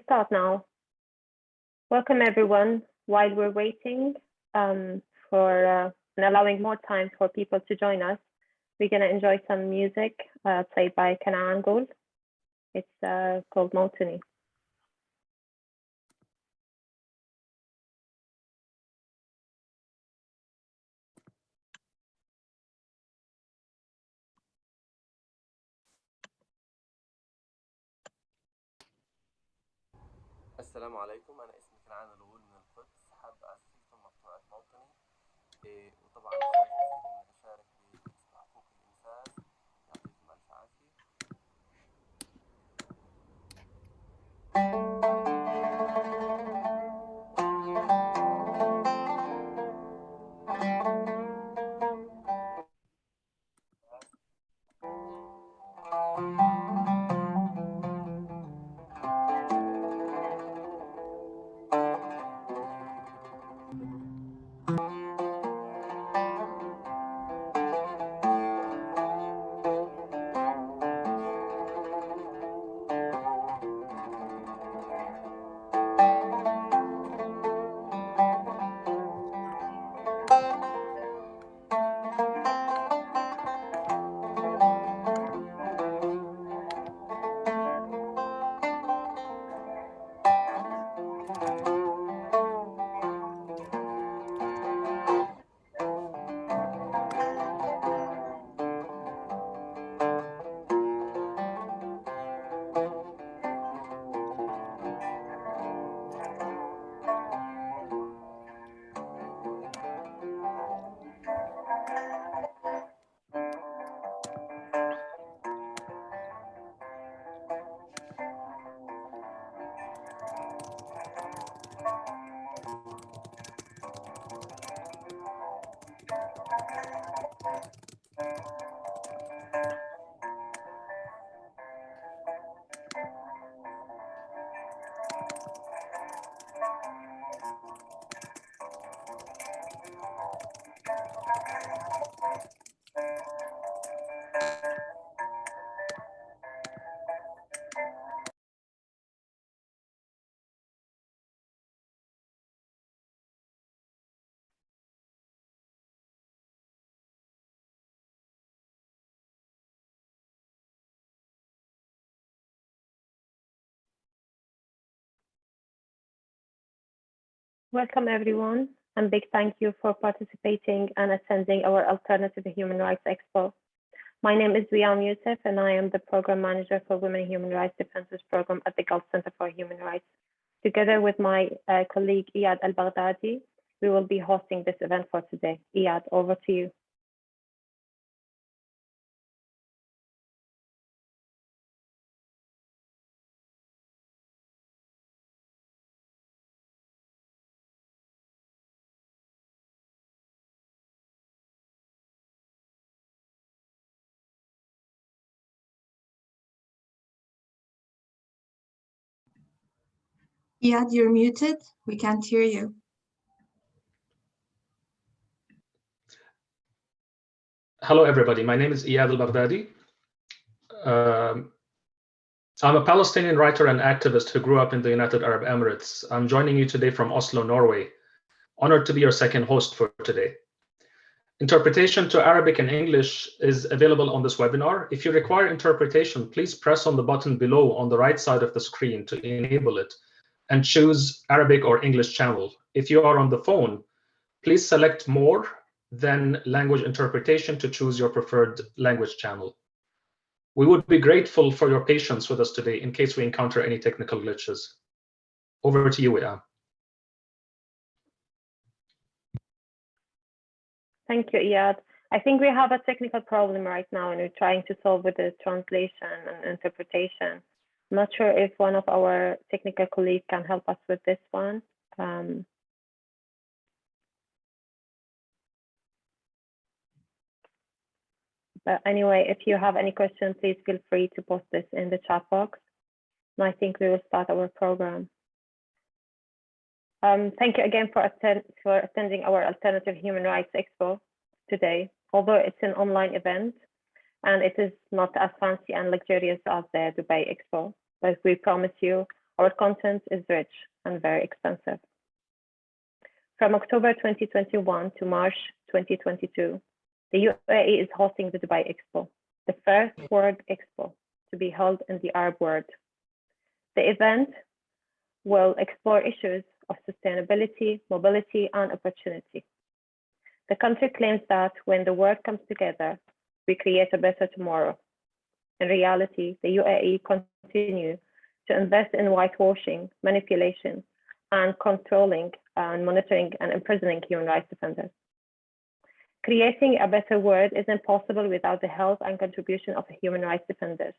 start now. Welcome everyone. While we're waiting for and allowing more time for people to join us, we're gonna enjoy some music played by Kanaan Gold. It's called Motini. السلام عليكم. أنا اسمي كنعان الغول من القدس، حاب أسسكم مقطوعة موطني وطبعا إني أشارك بحقوق الإنسان. يعطيكم ألف عافية. Welcome everyone, and big thank you for participating and attending our Alternative Human Rights Expo. My name is Wiam Youssef, and I am the Program Manager for Women Human Rights Defenses Program at the Gulf Center for Human Rights. Together with my colleague Iyad Al-Baghdadi, we will be hosting this event for today. Iyad, over to you. Iyad, you're muted. We can't hear you. Hello, everybody. My name is Iyad Al-Baghdadi. I'm a Palestinian writer and activist who grew up in the United Arab Emirates. I'm joining you today from Oslo, Norway. Honored to be your second host for today. Interpretation to Arabic and English is available on this webinar. If you require interpretation, please press on the button below on the right side of the screen to enable it and choose Arabic or English channel. If you are on the phone, please select more than language interpretation to choose your preferred language channel. We would be grateful for your patience with us today in case we encounter any technical glitches. Over to you, Wiam. Thank you, Iyad. I think we have a technical problem right now, and we're trying to solve with the translation and interpretation. I'm not sure if one of our technical colleagues can help us with this one. But anyway, if you have any questions, please feel free to post this in the chat box. And I think we will start our program. Thank you again for attending our Alternative Human Rights Expo today. Although it's an online event and it is not as fancy and luxurious as the Dubai Expo, but we promise you Our content is rich and very extensive. From October 2021 to March 2022, the UAE is hosting the Dubai Expo, the first World Expo to be held in the Arab world. The event will explore issues of sustainability, mobility, and opportunity. The country claims that when the world comes together, we create a better tomorrow. In reality, the UAE continues to invest in whitewashing, manipulation, and controlling and monitoring and imprisoning human rights defenders. Creating a better world is impossible without the help and contribution of human rights defenders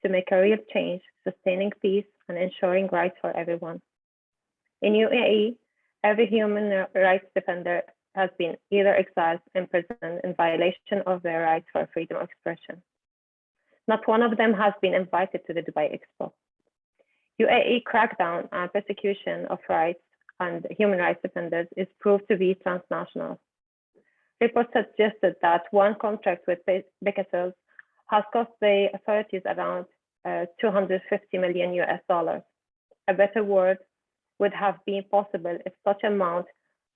to make a real change, sustaining peace and ensuring rights for everyone. In UAE, every human rights defender has been either exiled, imprisoned in violation of their rights for freedom of expression. Not one of them has been invited to the Dubai Expo. UAE crackdown and persecution of rights and human rights defenders is proved to be transnational. Reports suggested that one contract with Beketel has cost the authorities around $250 million. A better world would have been possible if such amount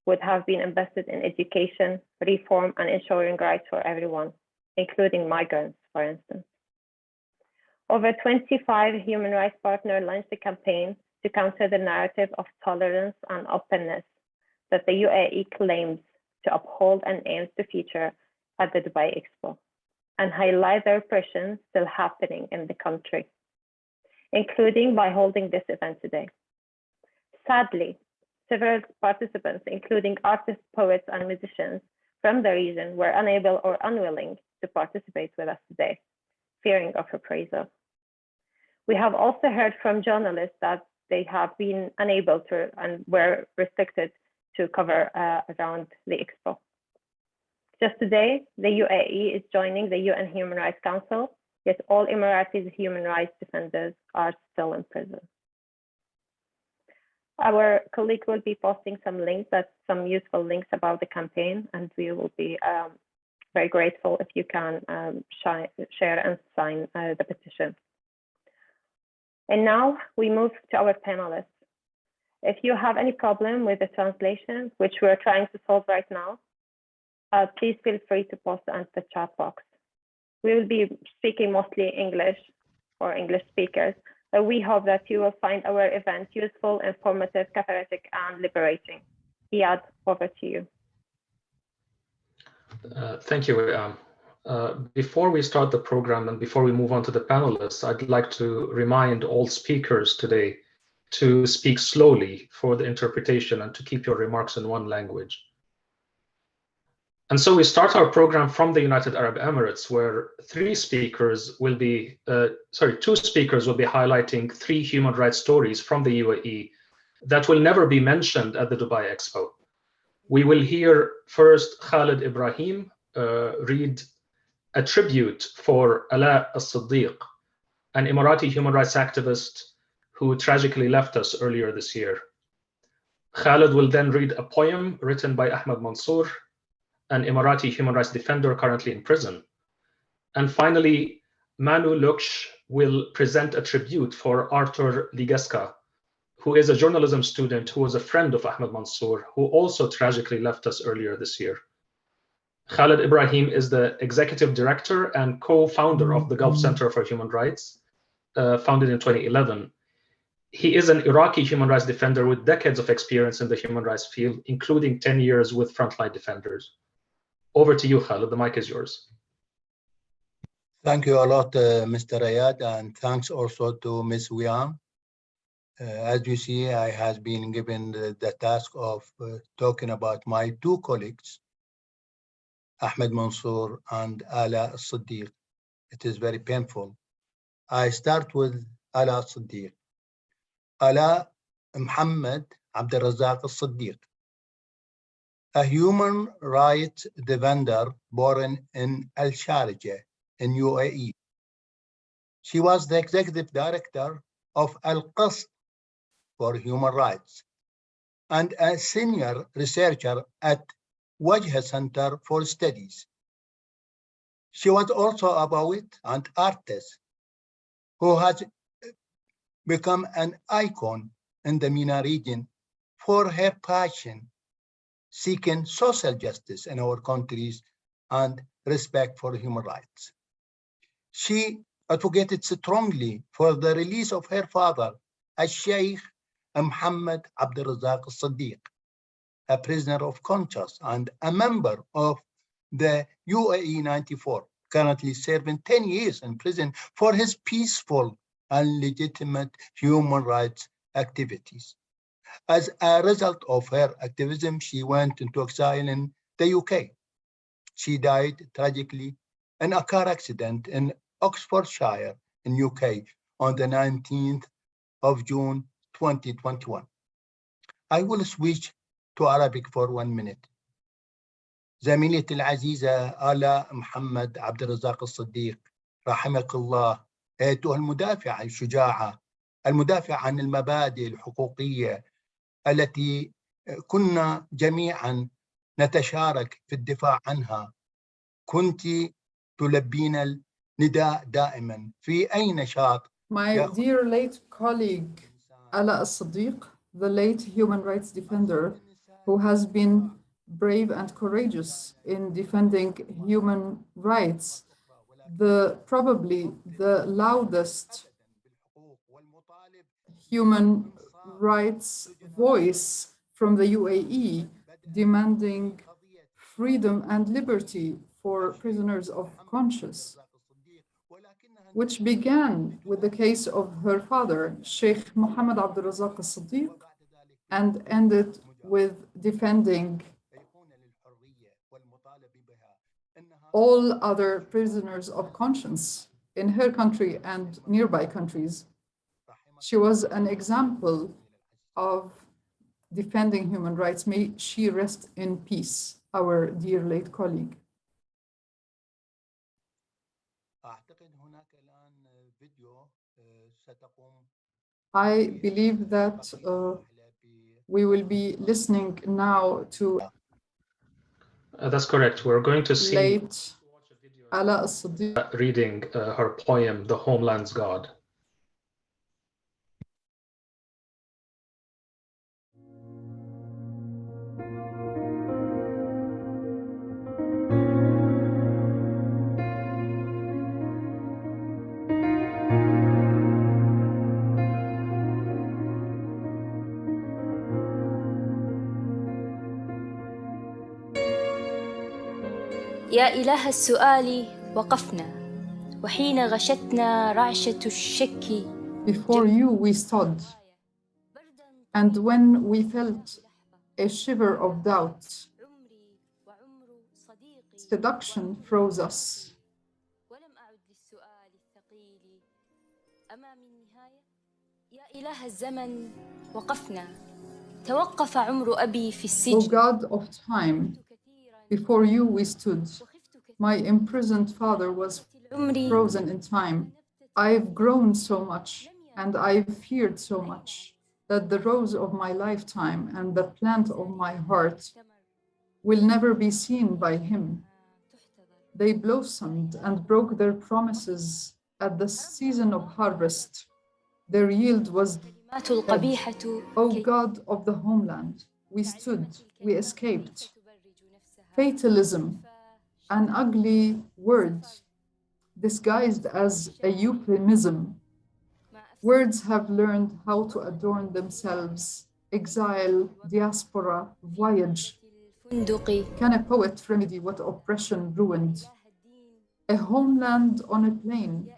would have been invested in education, reform, and ensuring rights for everyone, including migrants, for instance. Over 25 human rights partners launched a campaign to counter the narrative of tolerance and openness that the UAE claims to uphold and aims to feature at the Dubai Expo, and highlight the repression still happening in the country, including by holding this event today. Sadly, several participants, including artists, poets, and musicians from the region, were unable or unwilling to participate with us today, fearing of reprisal. We have also heard from journalists that they have been unable to and were restricted to cover around the Expo. Just today, the UAE is joining the UN Human Rights Council, yet all Emiratis human rights defenders are still in prison. Our colleague will be posting some useful links about the campaign, and we will be very grateful if you can share and sign the petition. And now we move to our panelists. If you have any problem with the translation, which we're trying to solve right now, please feel free to post it into the chat box. We will be speaking mostly English or English speakers, but we hope that you will find our event useful, informative, cathartic, and liberating. Iyad, over to you. Thank you. Before we start the program and before we move on to the panelists, I'd like to remind all speakers today to speak slowly for the interpretation and to keep your remarks in one language. And so we start our program from the United Arab Emirates, where two speakers will be highlighting 3 human rights stories from the UAE that will never be mentioned at the Dubai Expo. We will hear first Khalid Ibrahim read a tribute for Ala al-Siddiq, an Emirati human rights activist who tragically left us earlier this year. Khalid will then read a poem written by Ahmed Monsoor, an Emirati human rights defender currently in prison. And finally, Manu Luksh will present a tribute for Arthur Liguesca, who is a journalism student who was a friend of Ahmed Monsoor, who also tragically left us earlier this year. Khalid Ibrahim is the executive director and co-founder of the Gulf Center for Human Rights, founded in 2011. He is an Iraqi human rights defender with decades of experience in the human rights field, including 10 years with Frontline Defenders. Over to you, Khalid. The mic is yours. Thank you a lot, Mr. Rayad, and thanks also to Ms. Wiam. As you see, I have been given the task of talking about my 2 colleagues, Ahmed Monsoor and Ala al-Siddiq. It is very painful. I start with Ala al-Siddiq. Ala Muhammad Abdul Razak al-Siddiq, a human rights defender born in Al Sharjah in UAE. She was the executive director of Al-Qasd for Human Rights and a senior researcher at Wajha Center for Studies. She was also a poet and artist who has become an icon in the MENA region for her passion, seeking social justice in our countries and respect for human rights. She advocated strongly for the release of her father, Sheikh Mohammed Abdul Razak al-Siddiq, a prisoner of conscience and a member of the UAE 94, currently serving 10 years in prison for his peaceful and legitimate human rights activities. As a result of her activism, she went into exile in the UK. She died tragically in a car accident in Oxfordshire in UK on the 19th of June 2021. I will switch to Arabic for 1 minute. زميلتي العزيزة آلاء محمد عبد الرزاق الصديق رحمك الله، أيتها المدافعة الشجاعة المدافعة عن المبادئ الحقوقية التي كنا جميعا نتشارك في الدفاع عنها. كنت تلبين النداء دائما في أي نشاط. My dear late colleague Ala As-Siddiq, the late human rights defender who has been brave and courageous in defending human rights, probably the loudest human rights voice from the UAE, demanding freedom and liberty for prisoners of conscience, which began with the case of her father, Sheikh Mohammed Abdul Razak al-Siddiq, and ended with defending all other prisoners of conscience in her country and nearby countries. She was an example of defending human rights. May she rest in peace, our dear late colleague. I believe that we will be listening now to That's correct. We're going to see late Ala As-Siddiq reading her poem, The Homeland's God. يا إله السؤال وقفنا وحين غشتنا رعشة الشك. Before you we stood, and when we felt a shiver of doubt, seduction froze us. ولم أعد للسؤال الثقيل أمامي النهاية. يا إله الزمن وقفنا توقف عمر أبي في O السجن. God of time, before you we stood. My imprisoned father was frozen in time. I've grown so much, and I've feared so much, that the rose of my lifetime and the plant of my heart will never be seen by him. They blossomed and broke their promises at the season of harvest. Their yield was dead. O God of the homeland, we stood, we escaped. Fatalism, an ugly word disguised as a euphemism. Words have learned how to adorn themselves. Exile, diaspora, voyage. Can a poet remedy what oppression ruined? A homeland on a plane.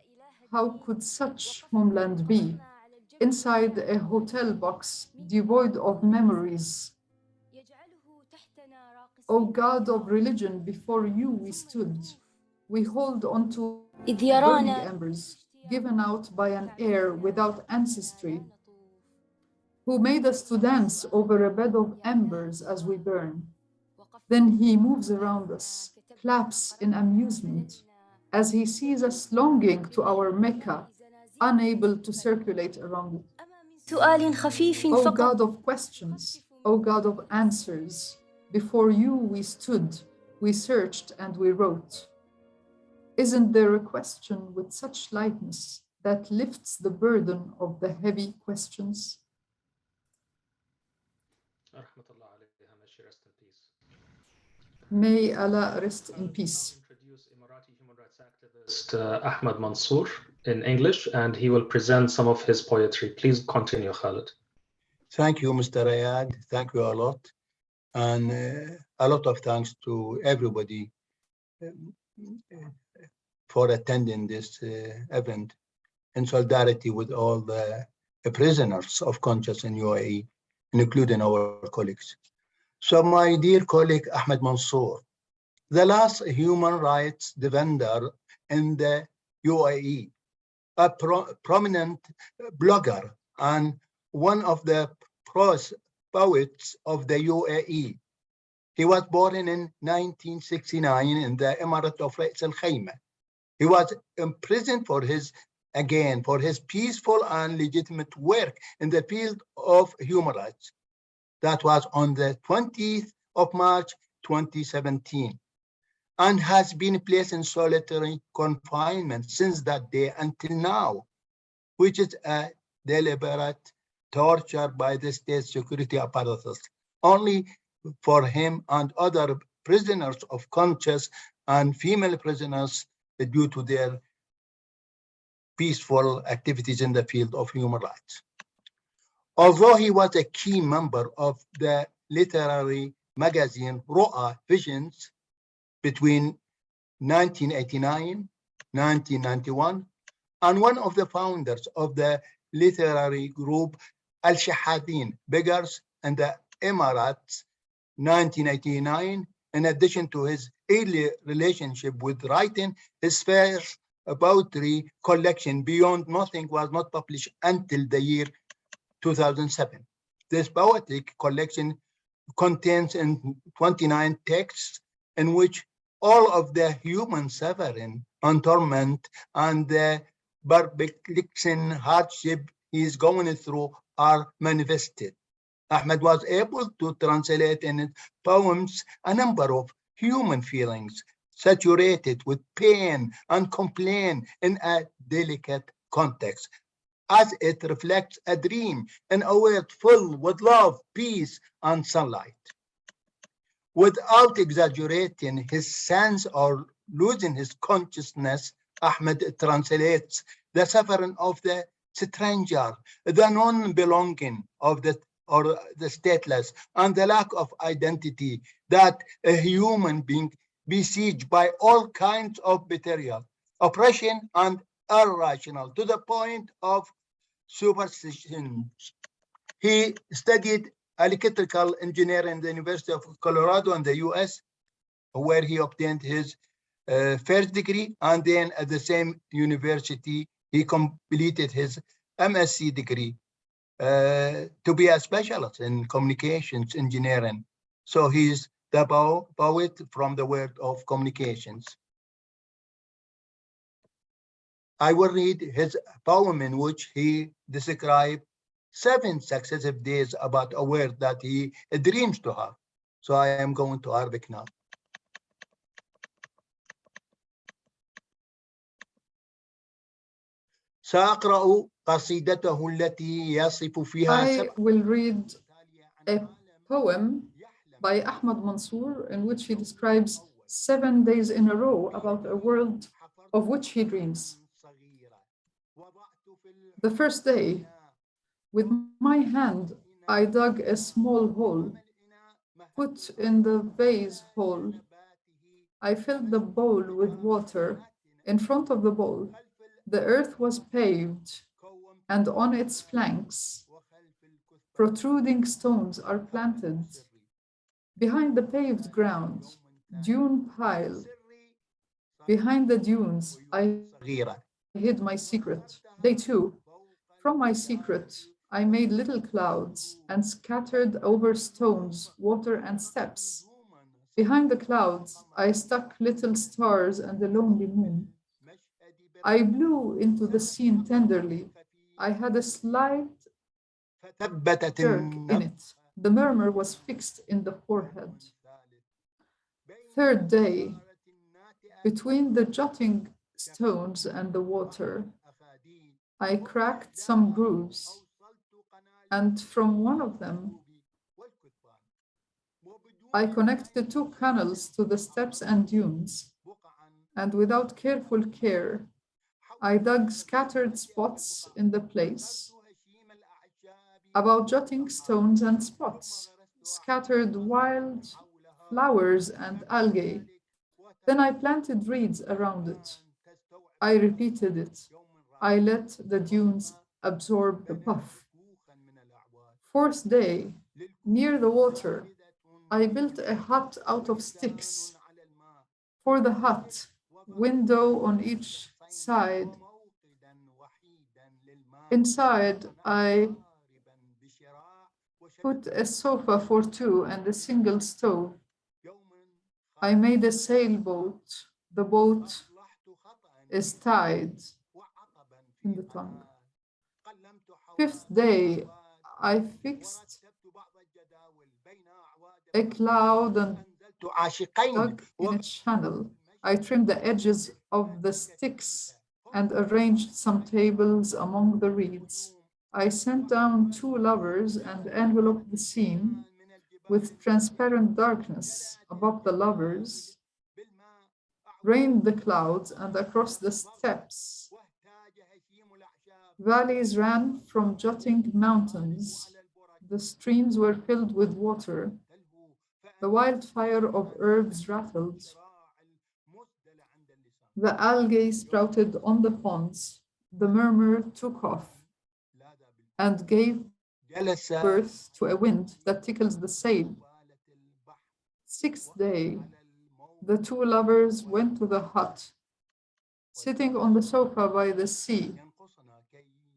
How could such homeland be? Inside a hotel box devoid of memories. O God of religion, before you we stood. We hold on to burning embers, given out by an air without ancestry, who made us to dance over a bed of embers as we burn. Then he moves around us, claps in amusement, as he sees us longing to our Mecca, unable to circulate around it. O God of questions, O God of answers, before you we stood, we searched and we wrote. Isn't there a question with such lightness that lifts the burden of the heavy questions. May Allah rest in peace. Introduce Emirati human rights activist Ahmed Monsoor in English, and he will present some of his poetry. Please continue, Khalid. Thank you, Mr. Rayad. Thank you a lot. And a lot of thanks to everybody for attending this event in solidarity with all the prisoners of conscience in UAE, including our colleagues. So my dear colleague, Ahmed Mansour, the last human rights defender in the UAE, a prominent blogger and one of the prose poets of the UAE. He was born in 1969 in the Emirate of Ras Al Khaimah. He was imprisoned for his peaceful and legitimate work in the field of human rights. That was on the 20th of March, 2017, and has been placed in solitary confinement since that day until now, which is a deliberate torture by the state security apparatus, only for him and other prisoners of conscience and female prisoners due to their peaceful activities in the field of human rights. Although he was a key member of the literary magazine Ru'a Visions between 1989, 1991, and one of the founders of the literary group Al-Shahadin, Beggars in the Emirates, 1989, in addition to his early relationship with writing, his first poetry collection, Beyond Nothing, was not published until the year 2007. This poetic collection contains 29 texts in which all of the human suffering and torment and the perplexing hardship he is going through are manifested. Ahmed was able to translate in his poems a number of human feelings saturated with pain and complaint in a delicate context, as it reflects a dream in a world filled with love, peace, and sunlight. Without exaggerating his sense or losing his consciousness, Ahmed translates the suffering of the stranger, the non-belonging of the stateless, and the lack of identity that a human being besieged by all kinds of betrayal, oppression, and irrational to the point of superstition. He studied electrical engineering in the University of Colorado in the US, where he obtained his first degree, and then at the same university, he completed his MSc degree to be a specialist in communications engineering. So he's the poet from the world of communications. I will read his poem in which he described 7 successive days about a word that he dreams to have. So I am going to Arabic now. سأقرأ قصيدته التي يصف فيها I will read a poem by Ahmed Mansoor in which he describes 7 days in a row about a world of which he dreams. The first day, with my hand, I dug a small hole, put in the vase hole. I filled the bowl with water. In front of the bowl, the earth was paved, and on its flanks, protruding stones are planted. Behind the paved ground, dune pile. Behind the dunes, I hid my secret. Day 2, from my secret, I made little clouds and scattered over stones, water, and steps. Behind the clouds, I stuck little stars and the lonely moon. I blew into the scene tenderly. I had a slight jerk in it. The murmur was fixed in the forehead. Third day, between the jutting stones and the water, I cracked some grooves, and from one of them, I connected 2 canals to the steps and dunes, and without careful care, I dug scattered spots in the place, about jutting stones and spots, scattered wild flowers and algae. Then I planted reeds around it. I repeated it. I let the dunes absorb the puff. 4th day, near the water, I built a hut out of sticks. For the hut, window on each side. Inside, I put a sofa for 2 and a single stove. I made a sailboat. The boat is tied in the tongue. 5th day, I fixed a cloud and dug in a channel. I trimmed the edges of the sticks and arranged some tables among the reeds. I sent down 2 lovers and enveloped the scene with transparent darkness above the lovers, rained the clouds, and across the steppes, valleys ran from jutting mountains. The streams were filled with water. The wildfire of herbs rattled. The algae sprouted on the ponds. The murmur took off and gave birth to a wind that tickles the sail. 6th day, the 2 lovers went to the hut, sitting on the sofa by the sea,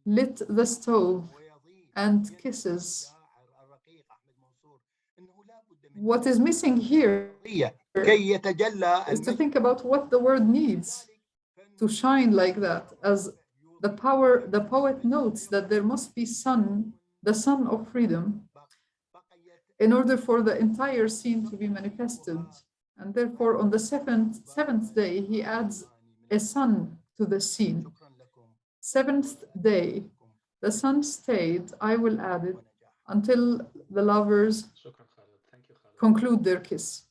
lit the stove, and kisses. What is missing here is to think about what the word needs to shine like that, as the poet notes that there must be the sun of freedom, in order for the entire scene to be manifested. And therefore, on the seventh day, he adds a sun to the scene. 7th day, the sun stayed, I will add it, until the lovers conclude their kiss.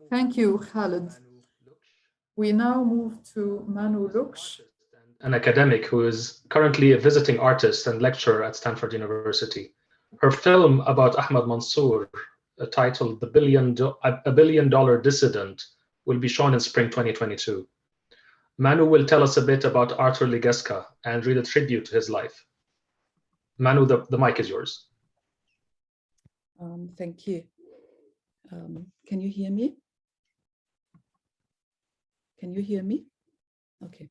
Thank you, Khaled. We now move to Manu Luksh, an academic who is currently a visiting artist and lecturer at Stanford University. Her film about Ahmed Monsoor, titled A Billion Dollar Dissident, will be shown in spring 2022. Manu will tell us a bit about Arthur Liguesca and read a tribute to his life. Manu, the mic is yours. Thank you. Can you hear me? Can you hear me? Okay.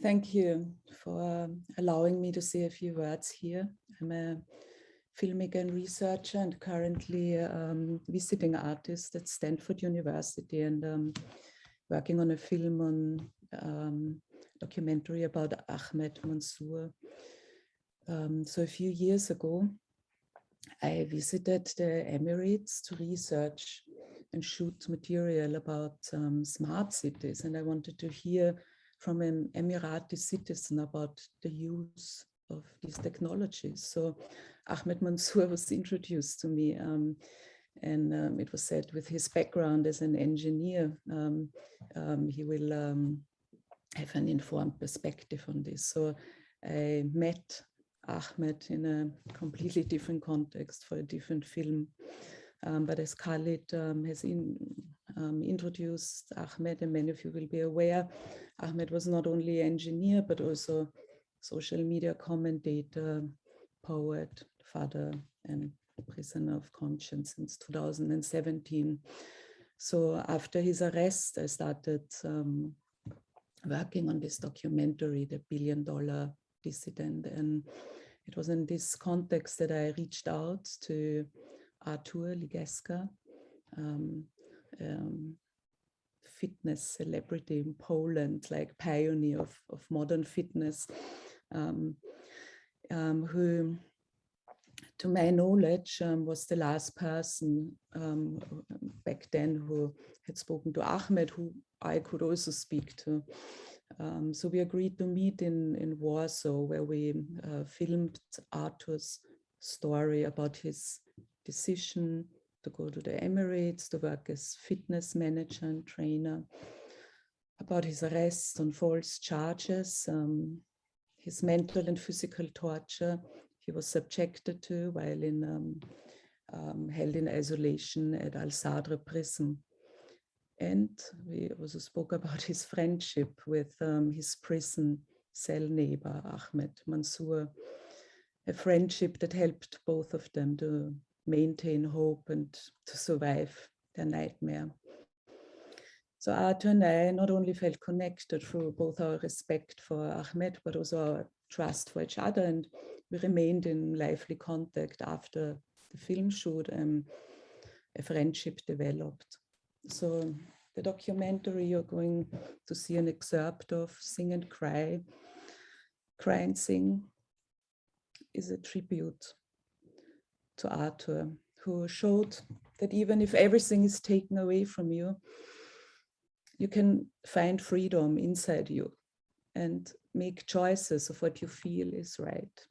Thank you for allowing me to say a few words here. I'm a filmmaker and researcher and currently visiting artist at Stanford University, and working on a film on documentary about Ahmed Monsoor. So a few years ago, I visited the Emirates to research and shoot material about smart cities, and I wanted to hear from an Emirati citizen about the use of these technologies. So Ahmed Monsoor was introduced to me, and it was said with his background as an engineer, he will have an informed perspective on this. So I met Ahmed in a completely different context for a different film. But as Khalid has introduced Ahmed, and many of you will be aware, Ahmed was not only engineer, but also social media commentator, poet, father, and prisoner of conscience since 2017. So after his arrest, I started working on this documentary, The $1 Billion Dissident. And it was in this context that I reached out to Arthur Liguesca, fitness celebrity in Poland, like pioneer of modern fitness, who, to my knowledge, was the last person back then who had spoken to Ahmed, who I could also speak to. So we agreed to meet in Warsaw, where we filmed Arthur's story about his decision to go to the Emirates to work as fitness manager and trainer, about his arrest on false charges, his mental and physical torture he was subjected to while held in isolation at Al-Sadr prison. And we also spoke about his friendship with his prison cell neighbor, Ahmed Monsoor, a friendship that helped both of them to maintain hope and to survive their nightmare. So Arthur and I not only felt connected through both our respect for Ahmed, but also our trust for each other. And we remained in lively contact after the film shoot, and a friendship developed. So the documentary you're going to see an excerpt of, Sing and Cry, Cry and Sing, is a tribute to Arthur, who showed that even if everything is taken away from you, you can find freedom inside you and make choices of what you feel is right.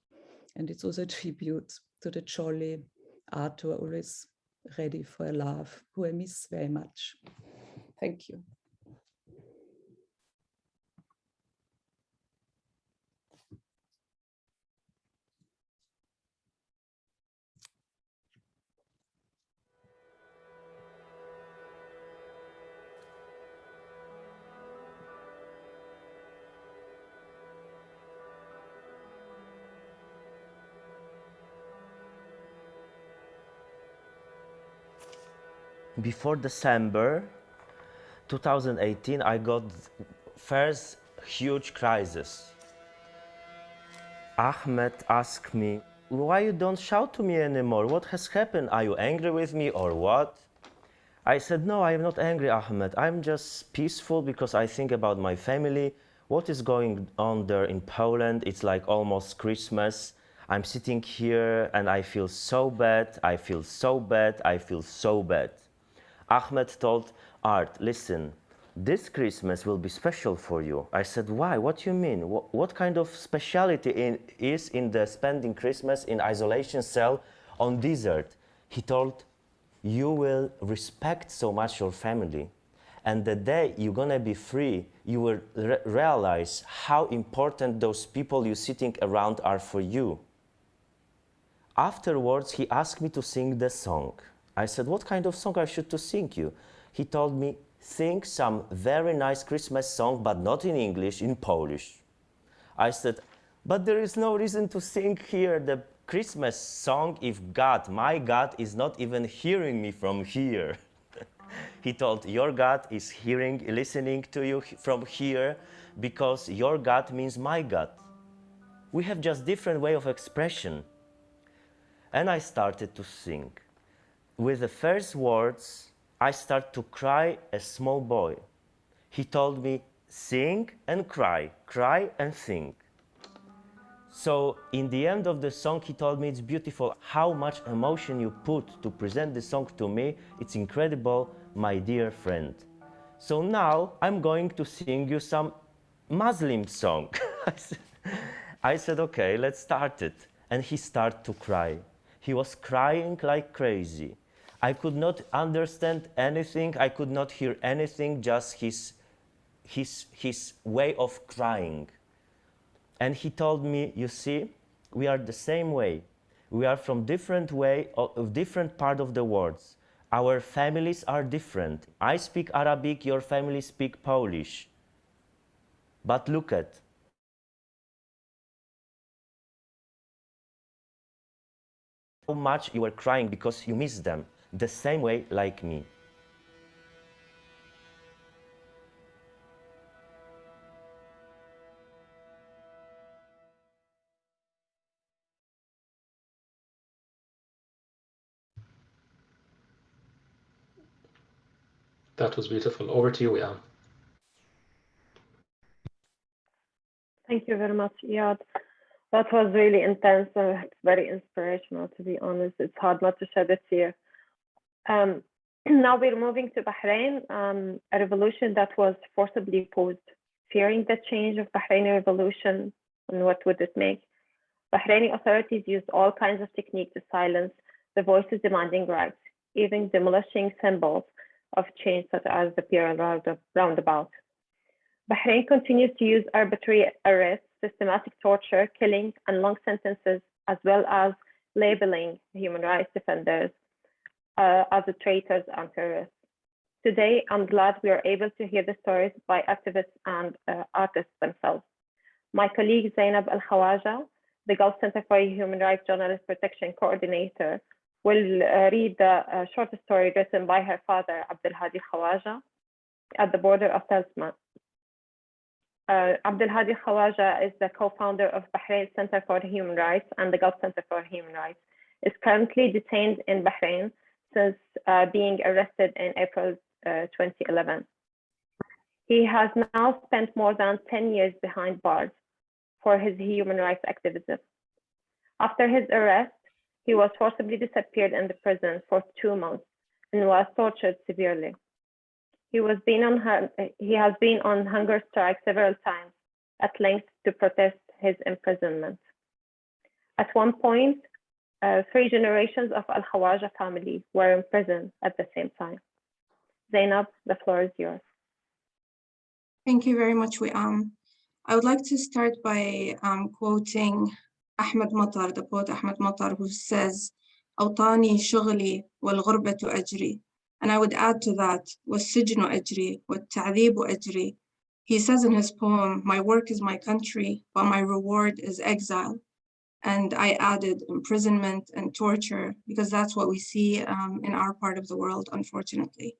And it's also a tribute to the jolly Arthur, always ready for a laugh, who I miss very much. Thank you. Before December 2018, I got first huge crisis. Ahmed asked me, why you don't shout to me anymore? What has happened? Are you angry with me or what? I said, no, I'm not angry, Ahmed. I'm just peaceful because I think about my family. What is going on there in Poland? It's like almost Christmas. I'm sitting here and I feel so bad. I feel so bad. I feel so bad. Ahmed told Art, listen, this Christmas will be special for you. I said, why? What do you mean? What kind of speciality is in the spending Christmas in isolation cell on desert? He told, you will respect so much your family. And the day you're gonna be free, you will realize how important those people you're sitting around are for you. Afterwards, he asked me to sing the song. I said, what kind of song I should to sing you? He told me, sing some very nice Christmas song, but not in English, in Polish. I said, but there is no reason to sing here the Christmas song if God, my God, is not even hearing me from here. He told, your God is listening to you from here because your God means my God. We have just different way of expression. And I started to sing. With the first words, I started to cry as a small boy. He told me, sing and cry and sing. So in the end of the song, he told me, it's beautiful how much emotion you put to present the song to me. It's incredible, my dear friend. So now I'm going to sing you some Muslim song. I said, okay, let's start it. And he started to cry. He was crying like crazy. I could not understand anything. I could not hear anything, just his way of crying. And he told me, you see, we are the same way. We are from different part of the world. Our families are different. I speak Arabic, your family speak Polish. But look at, how much you are crying because you miss them, the same way like me. That was beautiful. Over to you, Iyam. Thank you very much, Iyad. That was really intense and very inspirational, to be honest. It's hard not to shed a tear. Now we're moving to Bahrain, a revolution that was forcibly paused. Fearing the change of Bahraini revolution, and what would it make? Bahraini authorities used all kinds of techniques to silence the voices demanding rights, even demolishing symbols of change such as the pier and roundabout. Bahrain continues to use arbitrary arrests, systematic torture, killing, and long sentences, as well as labeling human rights defenders as traitors and terrorists. Today, I'm glad we are able to hear the stories by activists and artists themselves. My colleague Zainab Al-Khawaja, the Gulf Center for Human Rights Journalist Protection Coordinator, will read the short story written by her father, Abdel Hadi Khawaja, at the border of Telsman. Abdel Hadi Khawaja is the co-founder of Bahrain Center for Human Rights and the Gulf Center for Human Rights. Is currently detained in Bahrain since being arrested in April 2011. He has now spent more than 10 years behind bars for his human rights activism. After his arrest, he was forcibly disappeared in the prison for 2 months and was tortured severely. He has been on hunger strike several times, at length to protest his imprisonment. At one point, 3 generations of Al-Khawaja family were in prison at the same time. Zainab, the floor is yours. Thank you very much, Wiam. I would like to start by quoting Ahmed Monsoor, the poet Ahmed Monsoor, who says, أوطاني شغلي والغربة أجري. And I would add to that, والسجن أجري والتعذيب أجري. He says in his poem, my work is my country, but my reward is exile. And I added imprisonment and torture, because that's what we see in our part of the world, unfortunately.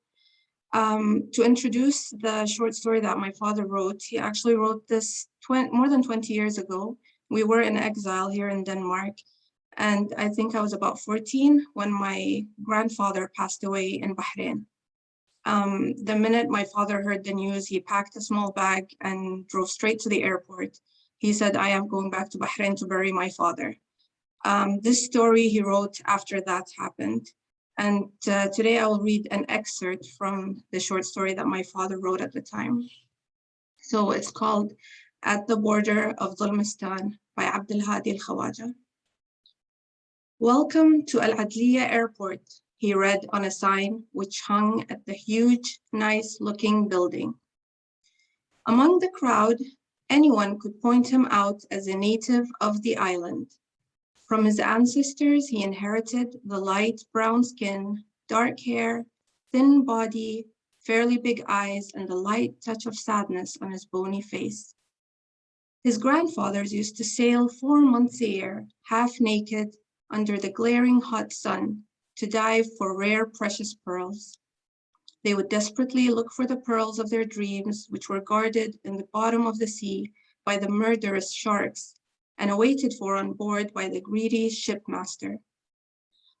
To introduce the short story that my father wrote, he actually wrote this more than 20 years ago. We were in exile here in Denmark, and I think I was about 14 when my grandfather passed away in Bahrain. The minute my father heard the news, he packed a small bag and drove straight to the airport. He said, I am going back to Bahrain to bury my father. This story he wrote after that happened. And today I will read an excerpt from the short story that my father wrote at the time. So it's called At the Border of Zulmistan by Abdel Hadi Al-Khawaja. Welcome to Al-Adliya Airport, he read on a sign which hung at the huge, nice-looking building. Among the crowd, anyone could point him out as a native of the island. From his ancestors, he inherited the light brown skin, dark hair, thin body, fairly big eyes, and a light touch of sadness on his bony face. His grandfathers used to sail 4 months a year, half naked, under the glaring hot sun, to dive for rare precious pearls. They would desperately look for the pearls of their dreams, which were guarded in the bottom of the sea by the murderous sharks, and awaited for on board by the greedy shipmaster.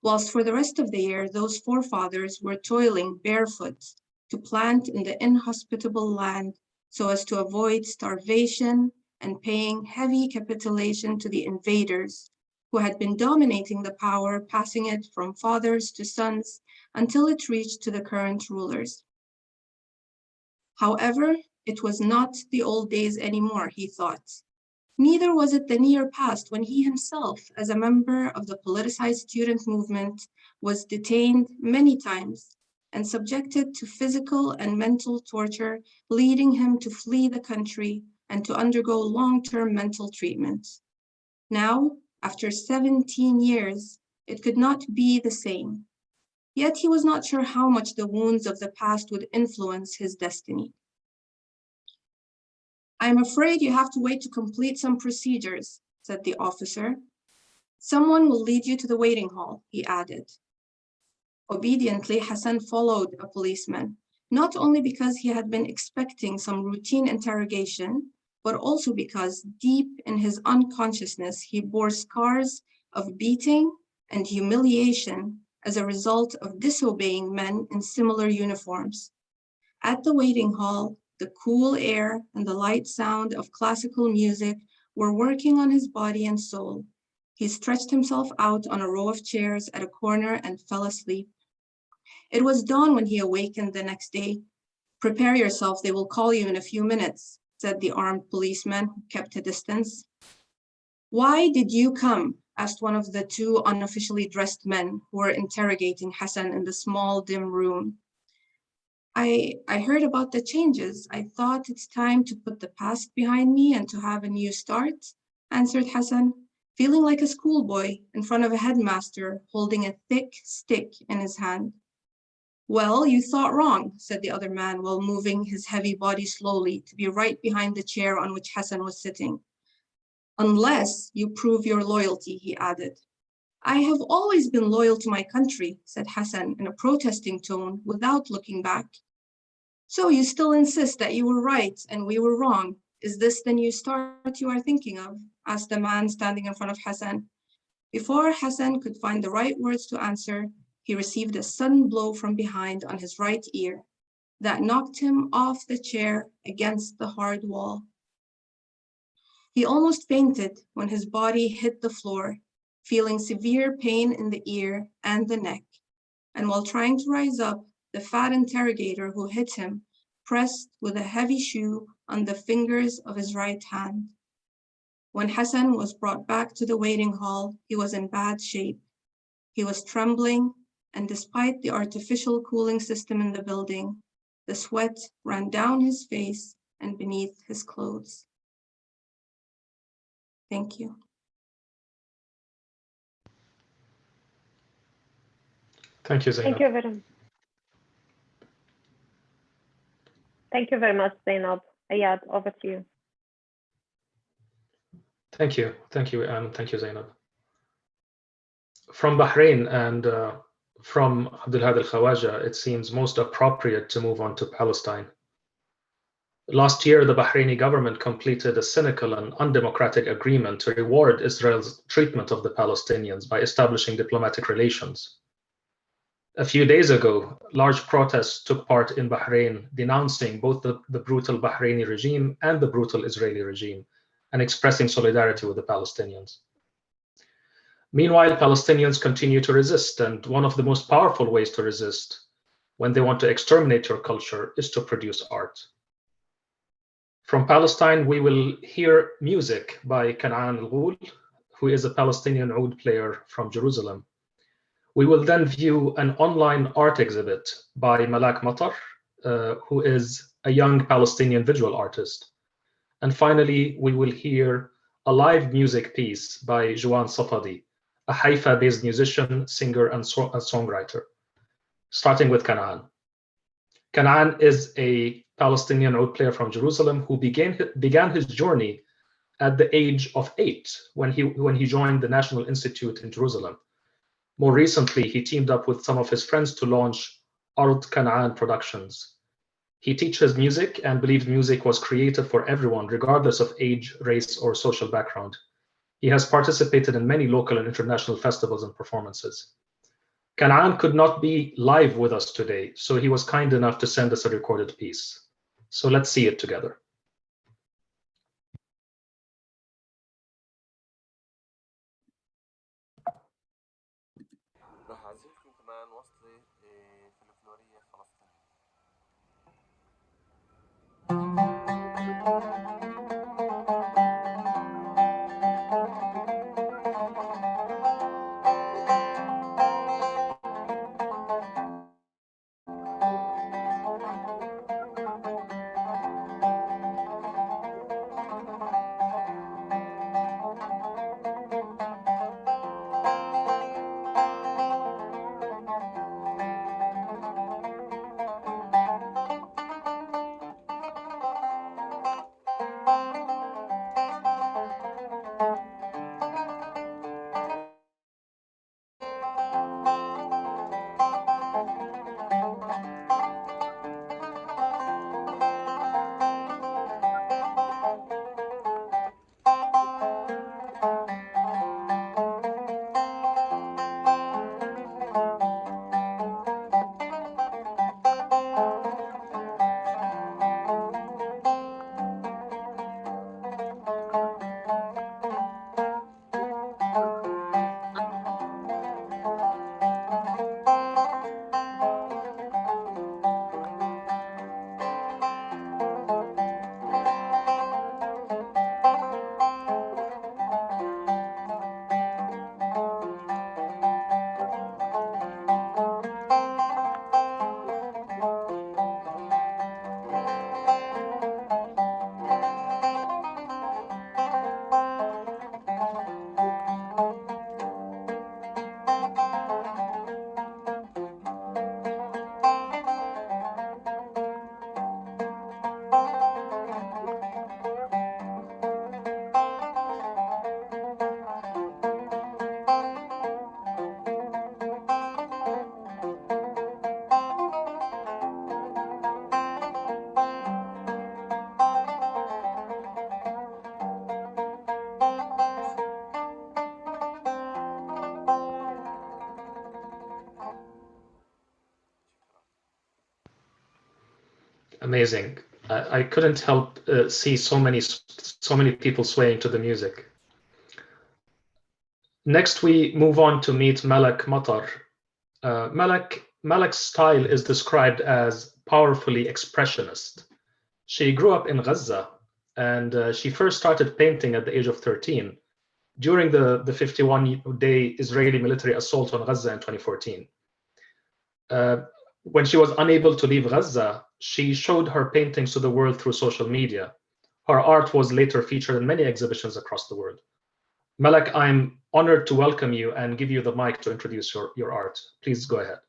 Whilst for the rest of the year, those forefathers were toiling barefoot to plant in the inhospitable land so as to avoid starvation and paying heavy capitulation to the invaders who had been dominating the power, passing it from fathers to sons until it reached to the current rulers. However, it was not the old days anymore, he thought. Neither was it the near past when he himself, as a member of the politicized student movement, was detained many times and subjected to physical and mental torture, leading him to flee the country and to undergo long-term mental treatment. Now, after 17 years, it could not be the same. Yet he was not sure how much the wounds of the past would influence his destiny. I'm afraid you have to wait to complete some procedures, said the officer. Someone will lead you to the waiting hall, he added. Obediently, Hassan followed a policeman, not only because he had been expecting some routine interrogation, but also because deep in his unconsciousness, he bore scars of beating and humiliation as a result of disobeying men in similar uniforms. At the waiting hall, the cool air and the light sound of classical music were working on his body and soul. He stretched himself out on a row of chairs at a corner and fell asleep. It was dawn when he awakened the next day. Prepare yourself, they will call you in a few minutes, said the armed policeman who kept a distance. Why did you come? Asked one of the two unofficially dressed men who were interrogating Hassan in the small, dim room. I heard about the changes. I thought it's time to put the past behind me and to have a new start, answered Hassan, feeling like a schoolboy in front of a headmaster holding a thick stick in his hand. Well, you thought wrong, said the other man while moving his heavy body slowly to be right behind the chair on which Hassan was sitting. Unless you prove your loyalty, he added. I have always been loyal to my country, said Hassan in a protesting tone without looking back. So you still insist that you were right and we were wrong. Is this the new start you are thinking of? Asked the man standing in front of Hassan. Before Hassan could find the right words to answer, he received a sudden blow from behind on his right ear that knocked him off the chair against the hard wall. He almost fainted when his body hit the floor, feeling severe pain in the ear and the neck. And while trying to rise up, the fat interrogator who hit him pressed with a heavy shoe on the fingers of his right hand. When Hassan was brought back to the waiting hall, he was in bad shape. He was trembling, and despite the artificial cooling system in the building, the sweat ran down his face and beneath his clothes. Thank you. Thank you, Zainab. Thank you very much, Zainab. Ayad, over to you. Thank you, thank you, Zainab. From Bahrain and from Abdulhadi Al-Khawaja, it seems most appropriate to move on to Palestine. Last year, the Bahraini government completed a cynical and undemocratic agreement to reward Israel's treatment of the Palestinians by establishing diplomatic relations. A few days ago, large protests took part in Bahrain, denouncing both the brutal Bahraini regime and the brutal Israeli regime, and expressing solidarity with the Palestinians. Meanwhile, Palestinians continue to resist, and one of the most powerful ways to resist when they want to exterminate your culture is to produce art. From Palestine, we will hear music by Kanaan Al-Ghul, who is a Palestinian oud player from Jerusalem. We will then view an online art exhibit by Malak Matar, who is a young Palestinian visual artist. And finally, we will hear a live music piece by Jouan Safadi, a Haifa-based musician, singer, and songwriter. Starting with Kanaan. Kanaan is a Palestinian oud player from Jerusalem who began his journey at the age of 8 when he joined the National Institute in Jerusalem. More recently, he teamed up with some of his friends to launch Art Kanaan Productions. He teaches music and believes music was created for everyone, regardless of age, race, or social background. He has participated in many local and international festivals and performances. Kanaan could not be live with us today, so he was kind enough to send us a recorded piece. So let's see it together. راح أعزفكم كمان وصلة فلكلورية فلسطينية. Amazing. I couldn't help see so many people swaying to the music. Next, we move on to meet Malak Matar. Malak's style is described as powerfully expressionist. She grew up in Gaza, and she first started painting at the age of 13 during the 51-day Israeli military assault on Gaza in 2014. When she was unable to leave Gaza, she showed her paintings to the world through social media. Her art was later featured in many exhibitions across the world. Malak, I'm honored to welcome you and give you the mic to introduce your art. Please go ahead.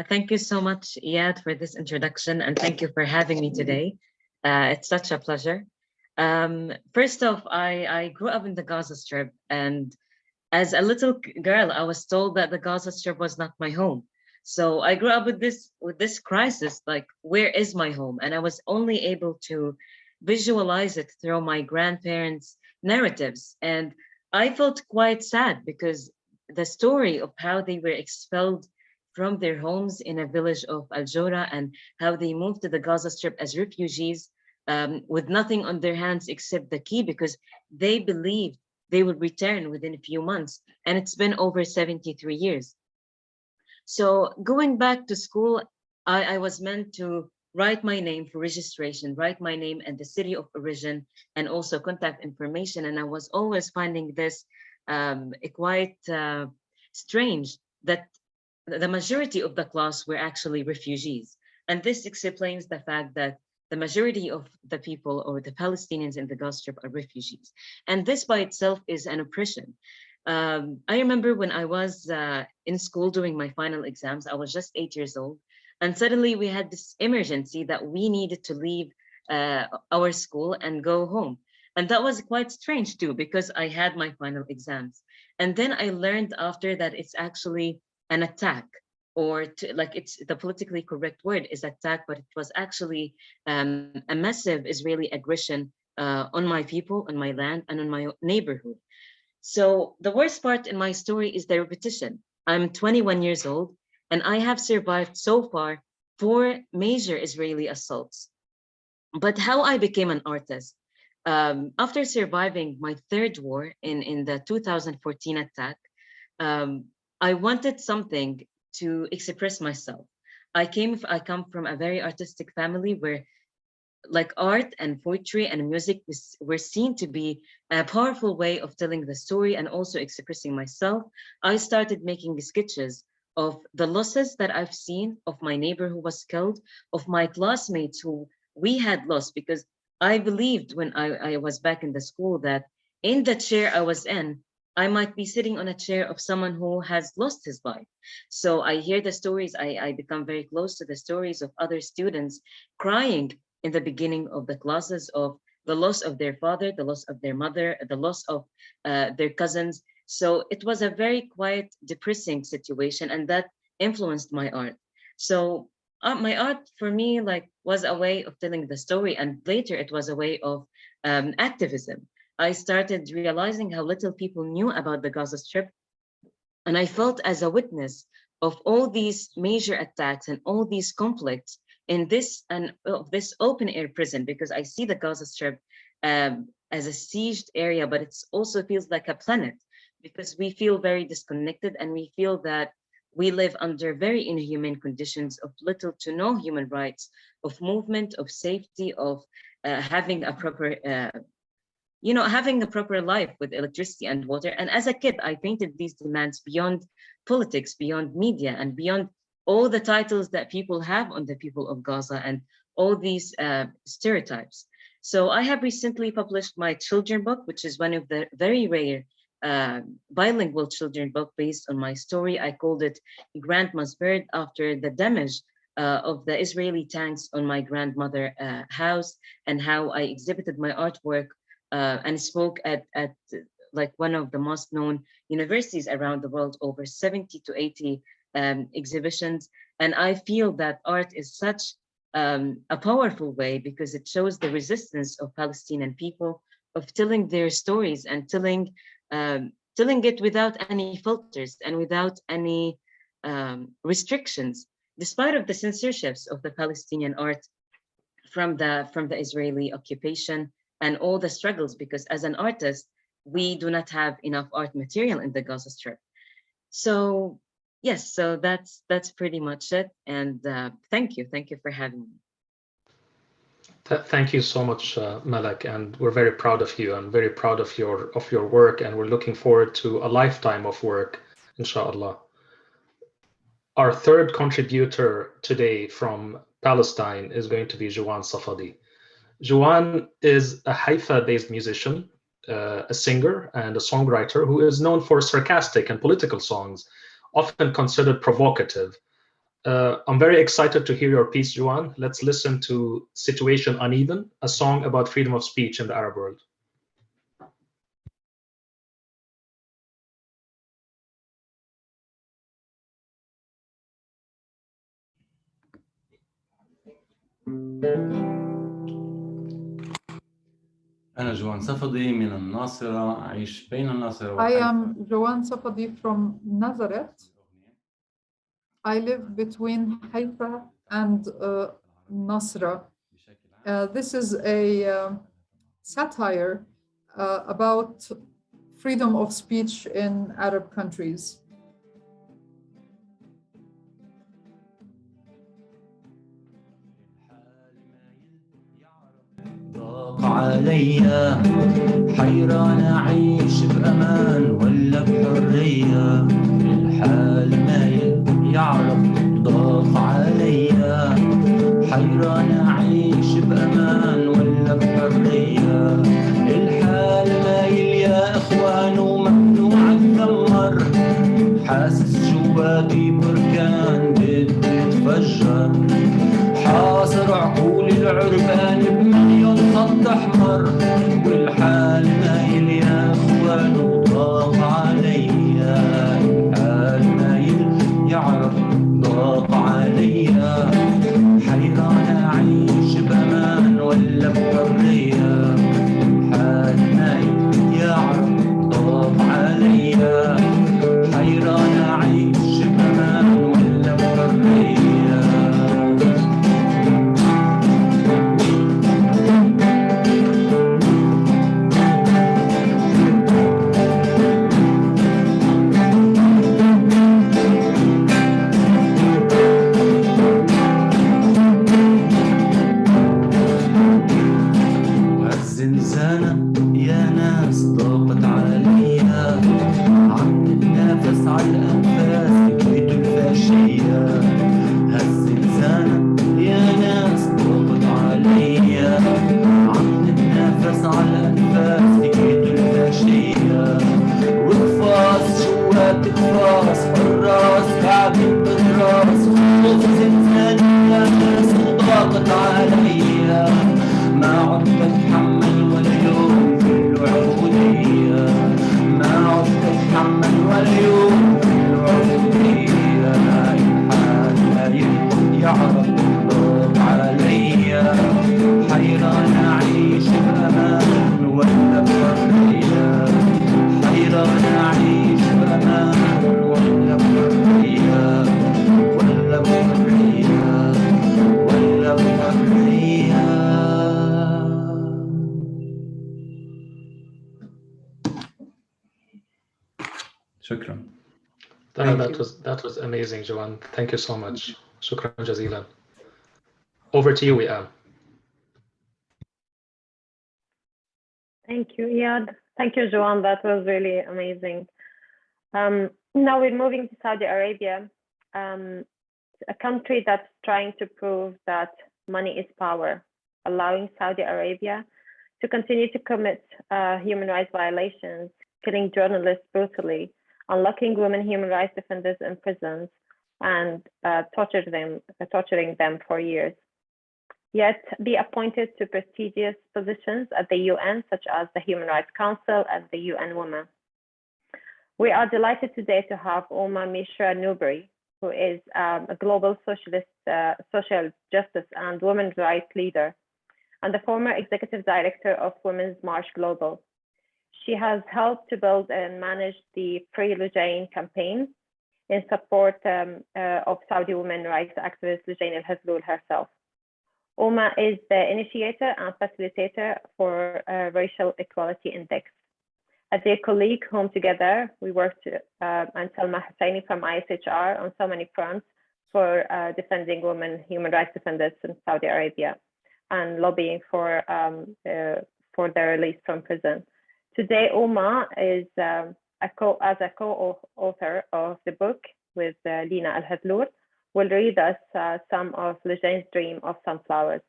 Thank you so much, Iyad, for this introduction, and thank you for having me today. It's such a pleasure. First off, I grew up in the Gaza Strip, and as a little girl, I was told that the Gaza Strip was not my home. So I grew up with this crisis, like, where is my home? And I was only able to visualize it through my grandparents' narratives. And I felt quite sad because the story of how they were expelled from their homes in a village of Al Jora and how they moved to the Gaza Strip as refugees with nothing on their hands except the key, because they believed they would return within a few months. And it's been over 73 years. So going back to school, I was meant to write my name for registration, write my name and the city of origin, and also contact information. And I was always finding this quite strange that the majority of the class were actually refugees. And this explains the fact that the majority of the people, or the Palestinians in the Gaza Strip, are refugees. And this by itself is an oppression. I remember when I was in school doing my final exams, I was just 8 years old. And suddenly we had this emergency that we needed to leave our school and go home. And that was quite strange too, because I had my final exams. And then I learned after that it's actually an attack, or it's the politically correct word is attack, but it was actually a massive Israeli aggression on my people, on my land, and on my neighborhood. So the worst part in my story is the repetition. I'm 21 years old, and I have survived so far 4 major Israeli assaults. But how I became an artist, after surviving my 3rd war in the 2014 attack, I wanted something to express myself. I come from a very artistic family where, like, art and poetry and music were seen to be a powerful way of telling the story and also expressing myself. I started making sketches of the losses that I've seen, of my neighbor who was killed, of my classmates who we had lost, because I believed when I was back in the school that in the chair I was in, I might be sitting on a chair of someone who has lost his life. So I hear the stories, I become very close to the stories of other students crying in the beginning of the classes of the loss of their father, the loss of their mother, the loss of their cousins. So it was a very quiet, depressing situation, and that influenced my art. So my art for me was a way of telling the story, and later it was a way of activism. I started realizing how little people knew about the Gaza Strip, and I felt as a witness of all these major attacks and all these conflicts in this open air prison, because I see the Gaza Strip as a sieged area, but it also feels like a planet, because we feel very disconnected and we feel that we live under very inhuman conditions of little to no human rights, of movement, of safety, of having a proper having a proper life with electricity and water. And as a kid, I painted these demands beyond politics, beyond media, and beyond all the titles that people have on the people of Gaza and all these stereotypes. So I have recently published my children book, which is one of the very rare bilingual children book based on my story. I called it Grandma's Bird, after the damage of the Israeli tanks on my grandmother's house, and how I exhibited my artwork and spoke at like one of the most known universities around the world, over 70 to 80 exhibitions. And I feel that art is such a powerful way, because it shows the resistance of Palestinian people of telling their stories and telling it without any filters and without any restrictions. despite of the censorships of the Palestinian art from the Israeli occupation and all the struggles, because as an artist, we do not have enough art material in the Gaza Strip. So yes, so that's pretty much it. And thank you for having me. Thank you so much, Malak, and we're very proud of you and very proud of your work, and we're looking forward to a lifetime of work, inshallah. Our third contributor today from Palestine is going to be Jouan Safadi. Jouan is a Haifa-based musician, a singer and a songwriter who is known for sarcastic and political songs, often considered provocative. I'm very excited to hear your piece, Jouan. Let's listen to Situation Uneven, a song about freedom of speech in the Arab world. أنا جوان صفدي من الناصرة أعيش بين الناصرة I وحيفا. am Jouan Safadi from Nazareth. I live between Haifa and Nasra. This is a satire about freedom of speech in Arab countries. ضاق عليا حيران أعيش بأمان ولا بحرية الحال ما يعرف ضاق عليا حيران أعيش بأمان ولا بحرية الحال مايل يا إخوان وممنوع الثمر حاسس جواتي بركان بده يتفجر حاصر عقول العربان بمليون خط أحمر والحال مايل يا إخوان وضاق عليا الحال مايل يعرف ضاق عليا حيران أعيش بأمان ولا بحرية الحال مايل يعرف ضاق عليا حيران أعيش بأمان ولا بحرية الزنزانة يا ناس ضاقت عليا عم نتنافس على الأنفاس بكيتوا الفاشية هالزنزانة يا ناس ضاقت عليا عم نتنافس على الأنفاس بكيتوا الفاشية وقفاص جوات قفاص حراس كعبين بالراس خوف زنزانة يا ناس وضاقت عليا ما عدت أتحمل ولا يوم في العبودية ما عدت أتحمل ولا يوم في العبودية الحال لا يعرف ضاق عليا حيران أعيش بأمان ولا بحرية حيران أعيش بأمان ولا بحرية ولا بحرية ولا بحرية. شكرا. That was amazing, Jouan. Thank you so much. Shukran jazilan. Over to you, Wiam. Thank you, Iyad. Thank you, Jouan. That was really amazing. Now we're moving to Saudi Arabia, a country that's trying to prove that money is power, allowing Saudi Arabia to continue to commit human rights violations, killing journalists brutally, unlocking women human rights defenders in prisons, and torturing them for years. Yet be appointed to prestigious positions at the UN, such as the Human Rights Council and the UN Women. We are delighted today to have Uma Mishra Newberry, who is a global social justice and women's rights leader, and the former executive director of Women's March Global. She has helped to build and manage the Free Lujain campaign, in support of Saudi women rights activist Lujain Al-Hazloul herself. Uma is the initiator and facilitator for Racial Equality Index. As a colleague home together, we worked, and Rena Husseini from ISHR on so many fronts for defending women human rights defenders in Saudi Arabia and lobbying for their release from prison. Today, Uma is as a co-author of the book with Rena Al-Hazloul, will read us some of Lujain's dream of sunflowers.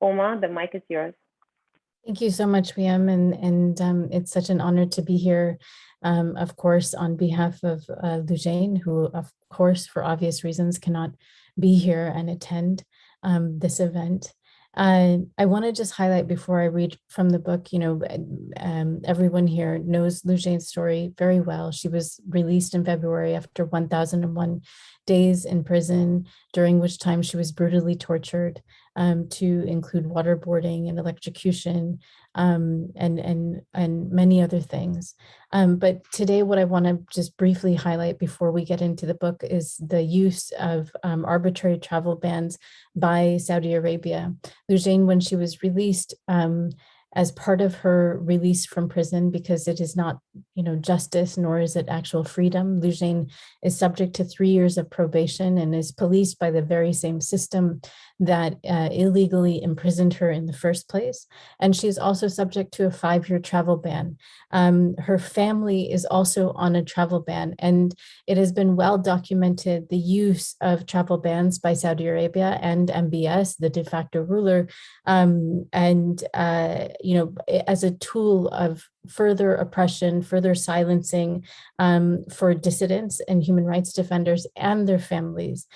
Uma, the mic is yours. Thank you so much, Wiam, and it's such an honor to be here, of course, on behalf of Lujain, who, of course, for obvious reasons, cannot be here and attend this event. I want to just highlight before I read from the book, everyone here knows Lujain's story very well. She was released in February after 1,001 days in prison, during which time she was brutally tortured, to include waterboarding and electrocution, and many other things. But today, what I want to just briefly highlight before we get into the book is the use of arbitrary travel bans by Saudi Arabia. Lujain, when she was released, as part of her release from prison, because it is not, justice, nor is it actual freedom, Lujain is subject to 3 years of probation and is policed by the very same system that illegally imprisoned her in the first place. And she's also subject to a 5-year travel ban. Her family is also on a travel ban, and it has been well documented the use of travel bans by Saudi Arabia and MBS, the de facto ruler, as a tool of further oppression, further silencing for dissidents and human rights defenders and their families.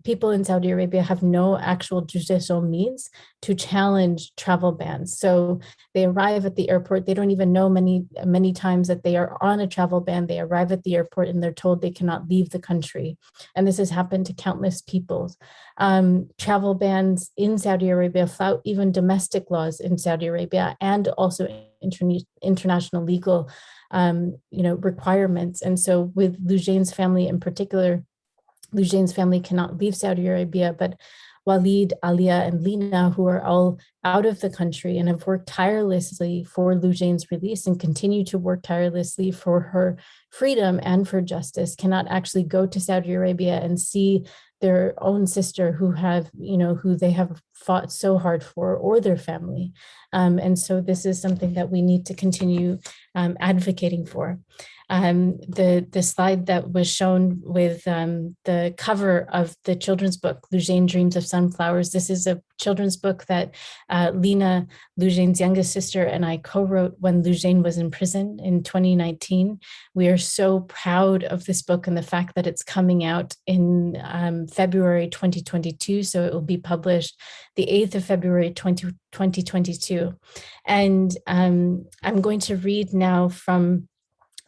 People in Saudi Arabia have no actual judicial means to challenge travel bans. So they arrive at the airport, they don't even know many times that they are on a travel ban. They arrive at the airport and they're told they cannot leave the country. And this has happened to countless people. Travel bans in Saudi Arabia flout even domestic laws in Saudi Arabia and also international legal requirements. And so with Lujain's family in particular, Lujain's family cannot leave Saudi Arabia, but Walid, Alia, and Lina, who are all out of the country and have worked tirelessly for Lujain's release and continue to work tirelessly for her freedom and for justice, cannot actually go to Saudi Arabia and see their own sister who they have fought so hard for, or their family. And so this is something that we need to continue advocating for. The slide that was shown with the cover of the children's book, Lujain Dreams of Sunflowers. This is a children's book that Lina, Lujain's youngest sister, and I co-wrote when Lujain was in prison in 2019. We are so proud of this book and the fact that it's coming out in February 2022. So it will be published the 8th of February 2022. And I'm going to read now from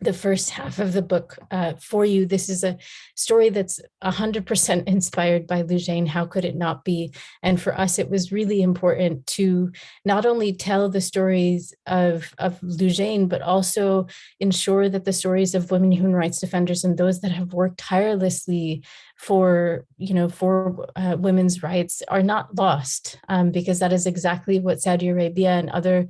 the first half of the book for you. This is a story that's 100% inspired by Lujain. How could it not be? And for us, it was really important to not only tell the stories of Lujain, but also ensure that the stories of women human rights defenders and those that have worked tirelessly for women's rights are not lost, because that is exactly what Saudi Arabia and other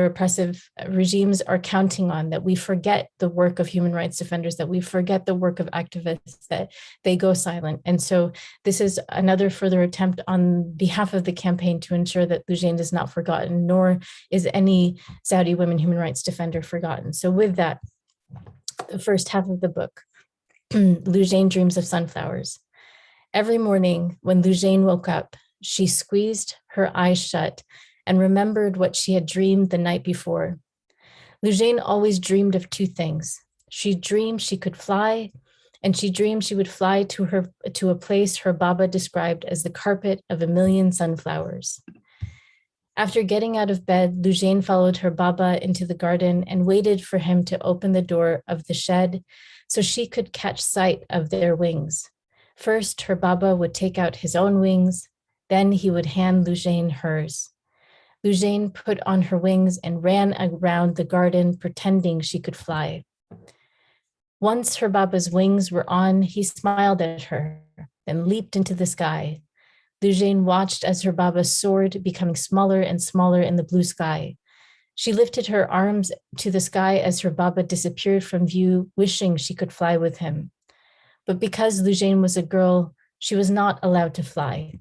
oppressive regimes are counting on, that we forget the work of human rights defenders, that we forget the work of activists, that they go silent. And so this is another further attempt on behalf of the campaign to ensure that Lujain is not forgotten, nor is any Saudi women human rights defender forgotten. So with that, the first half of the book, Lujain Dreams of Sunflowers. Every morning when Lujain woke up, she squeezed her eyes shut and remembered what she had dreamed the night before. Lujain always dreamed of two things. She dreamed she could fly, and she dreamed she would fly to a place her Baba described as the carpet of 1,000,000 sunflowers. After getting out of bed, Lujain followed her Baba into the garden and waited for him to open the door of the shed so she could catch sight of their wings. First, her Baba would take out his own wings, then he would hand Lujain hers. Lujain put on her wings and ran around the garden pretending she could fly. Once her Baba's wings were on, he smiled at her, then leaped into the sky. Lujane watched as her Baba soared, becoming smaller and smaller in the blue sky. She lifted her arms to the sky as her Baba disappeared from view, wishing she could fly with him. But because Lujane was a girl, she was not allowed to fly.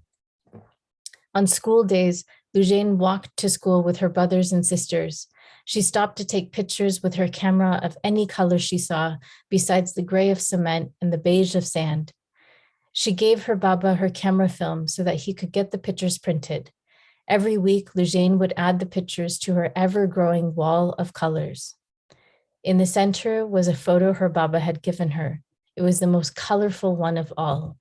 On school days, Lujane walked to school with her brothers and sisters. She stopped to take pictures with her camera of any color she saw, besides the gray of cement and the beige of sand. She gave her Baba her camera film so that he could get the pictures printed. Every week, Lujane would add the pictures to her ever-growing wall of colors. In the center was a photo her Baba had given her. It was the most colorful one of all.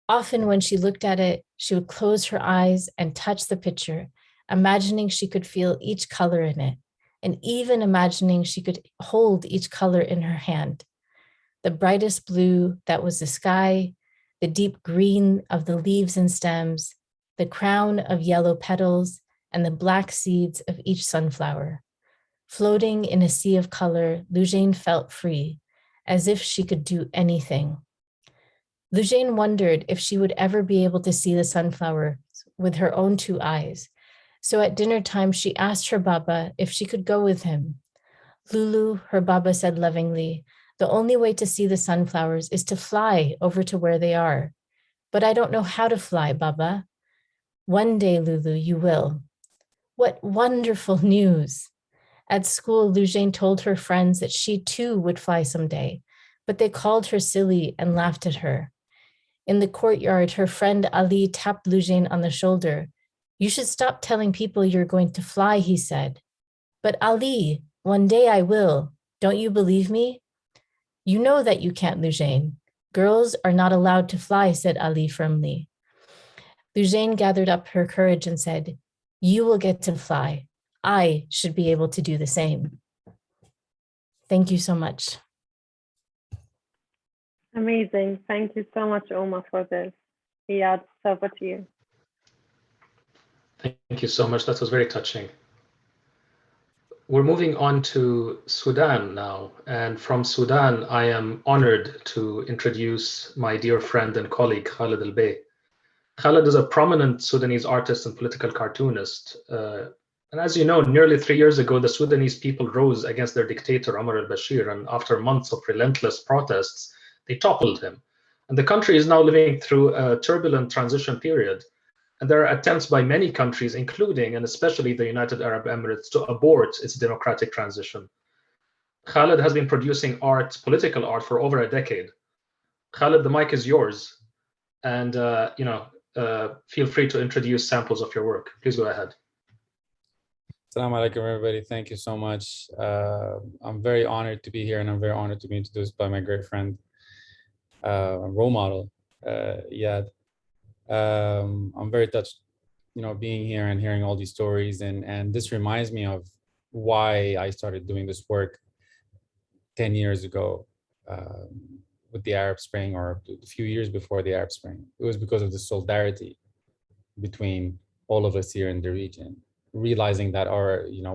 Often when she looked at it, she would close her eyes and touch the picture, imagining she could feel each color in it, and even imagining she could hold each color in her hand. The brightest blue, that was the sky, the deep green of the leaves and stems, the crown of yellow petals, and the black seeds of each sunflower. Floating in a sea of color, Lujane felt free, as if she could do anything. Lujane wondered if she would ever be able to see the sunflower with her own two eyes. So at dinner time, she asked her Baba if she could go with him. Lulu, her Baba said lovingly, the only way to see the sunflowers is to fly over to where they are. But I don't know how to fly, Baba. One day, Lulu, you will. What wonderful news. At school, Lujane told her friends that she too would fly someday, but they called her silly and laughed at her. In the courtyard, her friend Ali tapped Lujane on the shoulder. You should stop telling people you're going to fly, he said. But Ali, one day I will. Don't you believe me? You know that you can't, Lujane. Girls are not allowed to fly, said Ali firmly. Lujane gathered up her courage and said, you will get to fly. I should be able to do the same. Thank you so much. Amazing. Thank you so much, Uma, for this. Yeah, it's over to you. Thank you so much. That was very touching. We're moving on to Sudan now. And from Sudan, I am honored to introduce my dear friend and colleague, Khaled Al-Bey. Khaled is a prominent Sudanese artist and political cartoonist. And as you know, nearly 3 years ago, the Sudanese people rose against their dictator, Omar al-Bashir, and after months of relentless protests, they toppled him. And the country is now living through a turbulent transition period. And there are attempts by many countries, including and especially the United Arab Emirates, to abort its democratic transition. Khaled has been producing art, political art, for over a decade. Khaled, the mic is yours. And feel free to introduce samples of your work. Please go ahead. Assalamu alaikum, everybody. Thank you so much. I'm very honored to be here, and I'm very honored to be introduced by my great friend, role model, Iyad. I'm very touched, being here and hearing all these stories, and this reminds me of why I started doing this work 10 years ago with the Arab Spring, or a few years before the Arab Spring. It was because of the solidarity between all of us here in the region, realizing that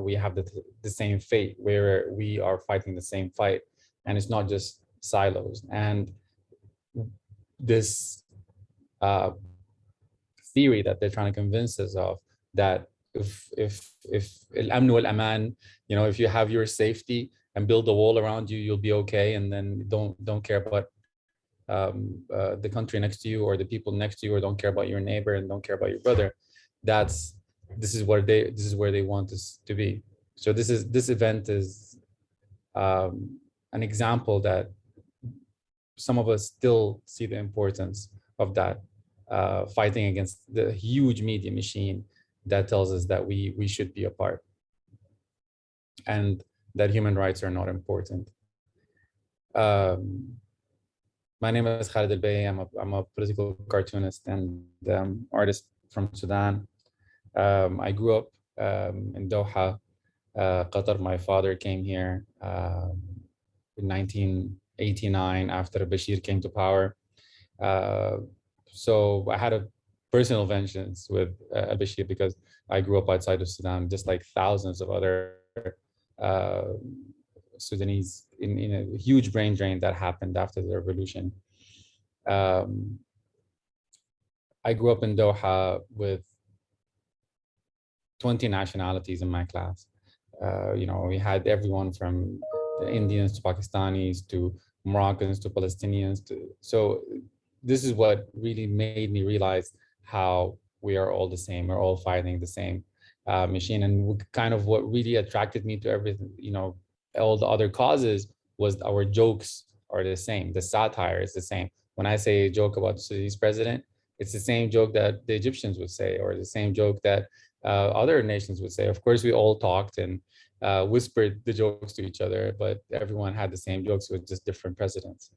we have the same fate, where we are fighting the same fight, and it's not just silos. And this theory that they're trying to convince us of, that if al-amn wal-aman, if you have your safety and build a wall around you, you'll be okay, and then don't care about the country next to you or the people next to you, or don't care about your neighbor and don't care about your brother. This is where they want us to be. So this event is an example that some of us still see the importance of that, fighting against the huge media machine that tells us that we should be apart and that human rights are not important. My name is Khaled Al-Bey. I'm a political cartoonist and artist from Sudan. I grew up in Doha, Qatar. My father came here in 1989 after Bashir came to power. So I had a personal vengeance with al-Bashir because I grew up outside of Sudan, just like thousands of other Sudanese in a huge brain drain that happened after the revolution. I grew up in Doha with 20 nationalities in my class. We had everyone from the Indians to Pakistanis to Moroccans to Palestinians. So this is what really made me realize how we are all the same. We're all fighting the same machine. And kind of what really attracted me to everything, all the other causes was our jokes are the same. The satire is the same. When I say a joke about the Sudanese president, it's the same joke that the Egyptians would say, or the same joke that other nations would say. Of course, we all talked and whispered the jokes to each other, but everyone had the same jokes with just different presidents.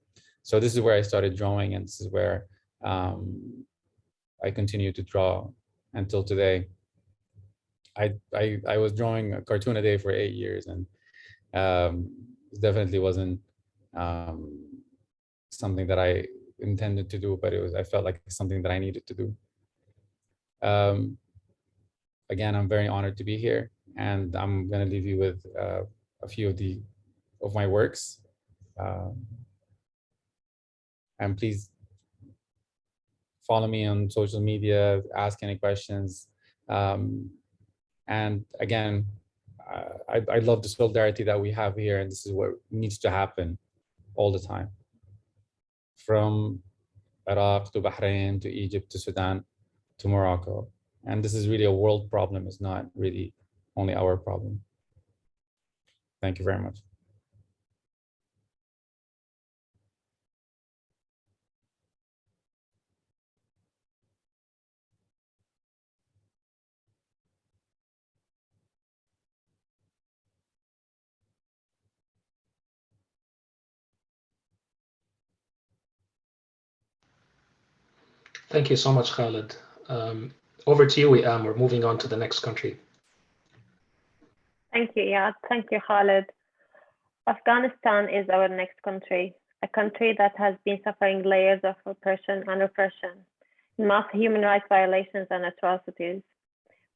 So this is where I started drawing, and this is where I continue to draw until today. I was drawing a cartoon a day for 8 years, and it definitely wasn't something that I intended to do, but I felt like something that I needed to do. Again, I'm very honored to be here, and I'm going to leave you with a few of my works. And please follow me on social media, ask any questions. And again, I love the solidarity that we have here, and this is what needs to happen all the time. From Iraq to Bahrain to Egypt to Sudan to Morocco. And this is really a world problem. It's not really only our problem. Thank you very much. Thank you so much, Khalid. Over to you, Wiam. We're moving on to the next country. Thank you, Iyad. Thank you, Khalid. Afghanistan is our next country, a country that has been suffering layers of oppression and repression, mass human rights violations and atrocities,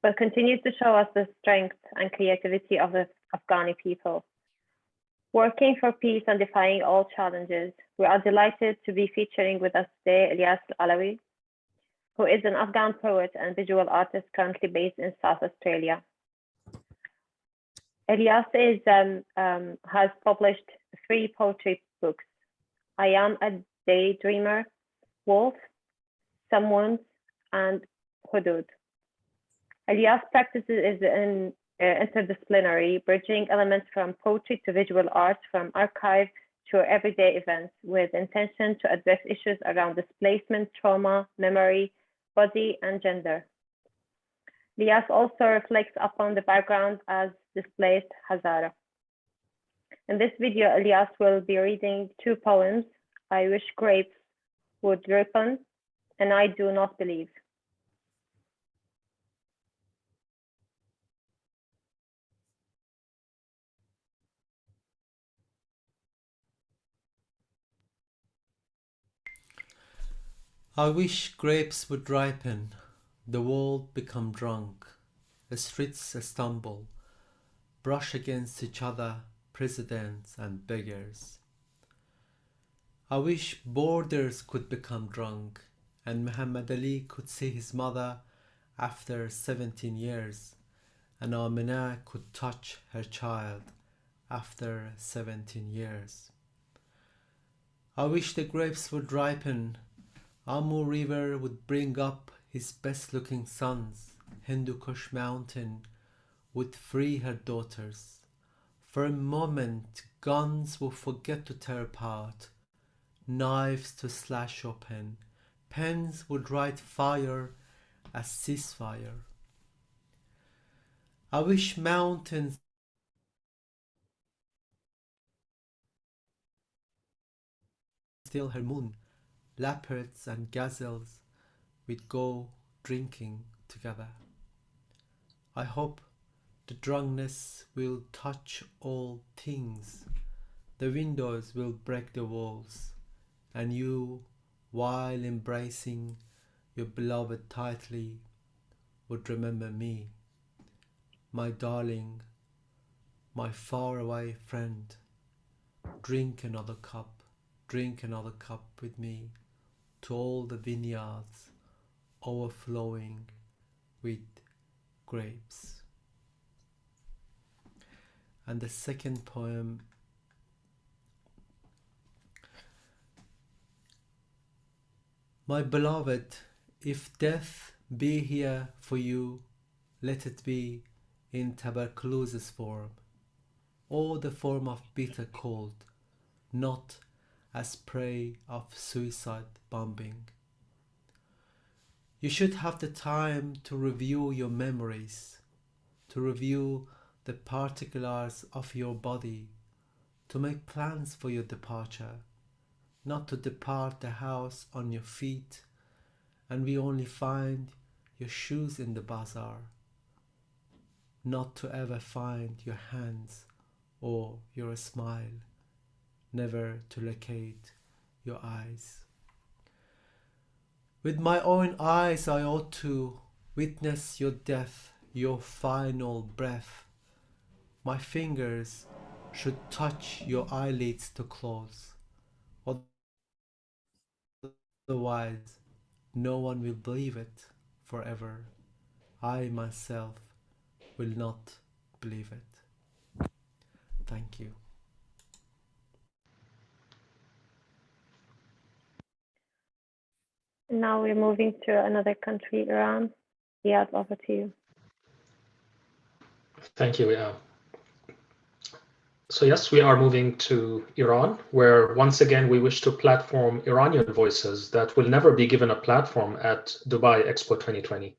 but continues to show us the strength and creativity of the Afghani people. Working for peace and defying all challenges, we are delighted to be featuring with us today Elias Alawi, who is an Afghan poet and visual artist currently based in South Australia. Elias has published 3 poetry books: I Am a Daydreamer, Wolf, Some Wounds, and Hudud. Elias' practices is interdisciplinary, bridging elements from poetry to visual arts, from archive to everyday events, with intention to address issues around displacement, trauma, memory, body, and gender. Elias also reflects upon the background as displaced Hazara. In this video, Elias will be reading 2 poems, I Wish Grapes Would Ripen and I Do Not Believe. I wish grapes would ripen, the world become drunk, the streets stumble, brush against each other, presidents and beggars. I wish borders could become drunk, and Muhammad Ali could see his mother after 17 years, and Amina could touch her child after 17 years. I wish the grapes would ripen, Amur River would bring up his best-looking sons, Hindu Kush Mountain would free her daughters. For a moment, guns will forget to tear apart, knives to slash open, pens would write fire as ceasefire. I wish mountains still her moon, leopards and gazelles we'd go drinking together. I hope the drunkenness will touch all things, the windows will break the walls, and you, while embracing your beloved tightly, would remember me, my darling, my faraway friend, drink another cup with me, to all the vineyards overflowing with grapes. And the second poem, my beloved, if death be here for you, let it be in tuberculosis form, or the form of bitter cold, not as prey of suicide bombing. You should have the time to review your memories, to review the particulars of your body, to make plans for your departure, not to depart the house on your feet, and we only find your shoes in the bazaar, not to ever find your hands or your smile, never to locate your eyes. With my own eyes I ought to witness your death, your final breath. My fingers should touch your eyelids to close. Otherwise, no one will believe it forever. I myself will not believe it. Thank you. Now we're moving to another country, Iran. Ziad, over to you. Thank you, Liam. So yes, we are moving to Iran, where once again we wish to platform Iranian voices that will never be given a platform at Dubai Expo 2020.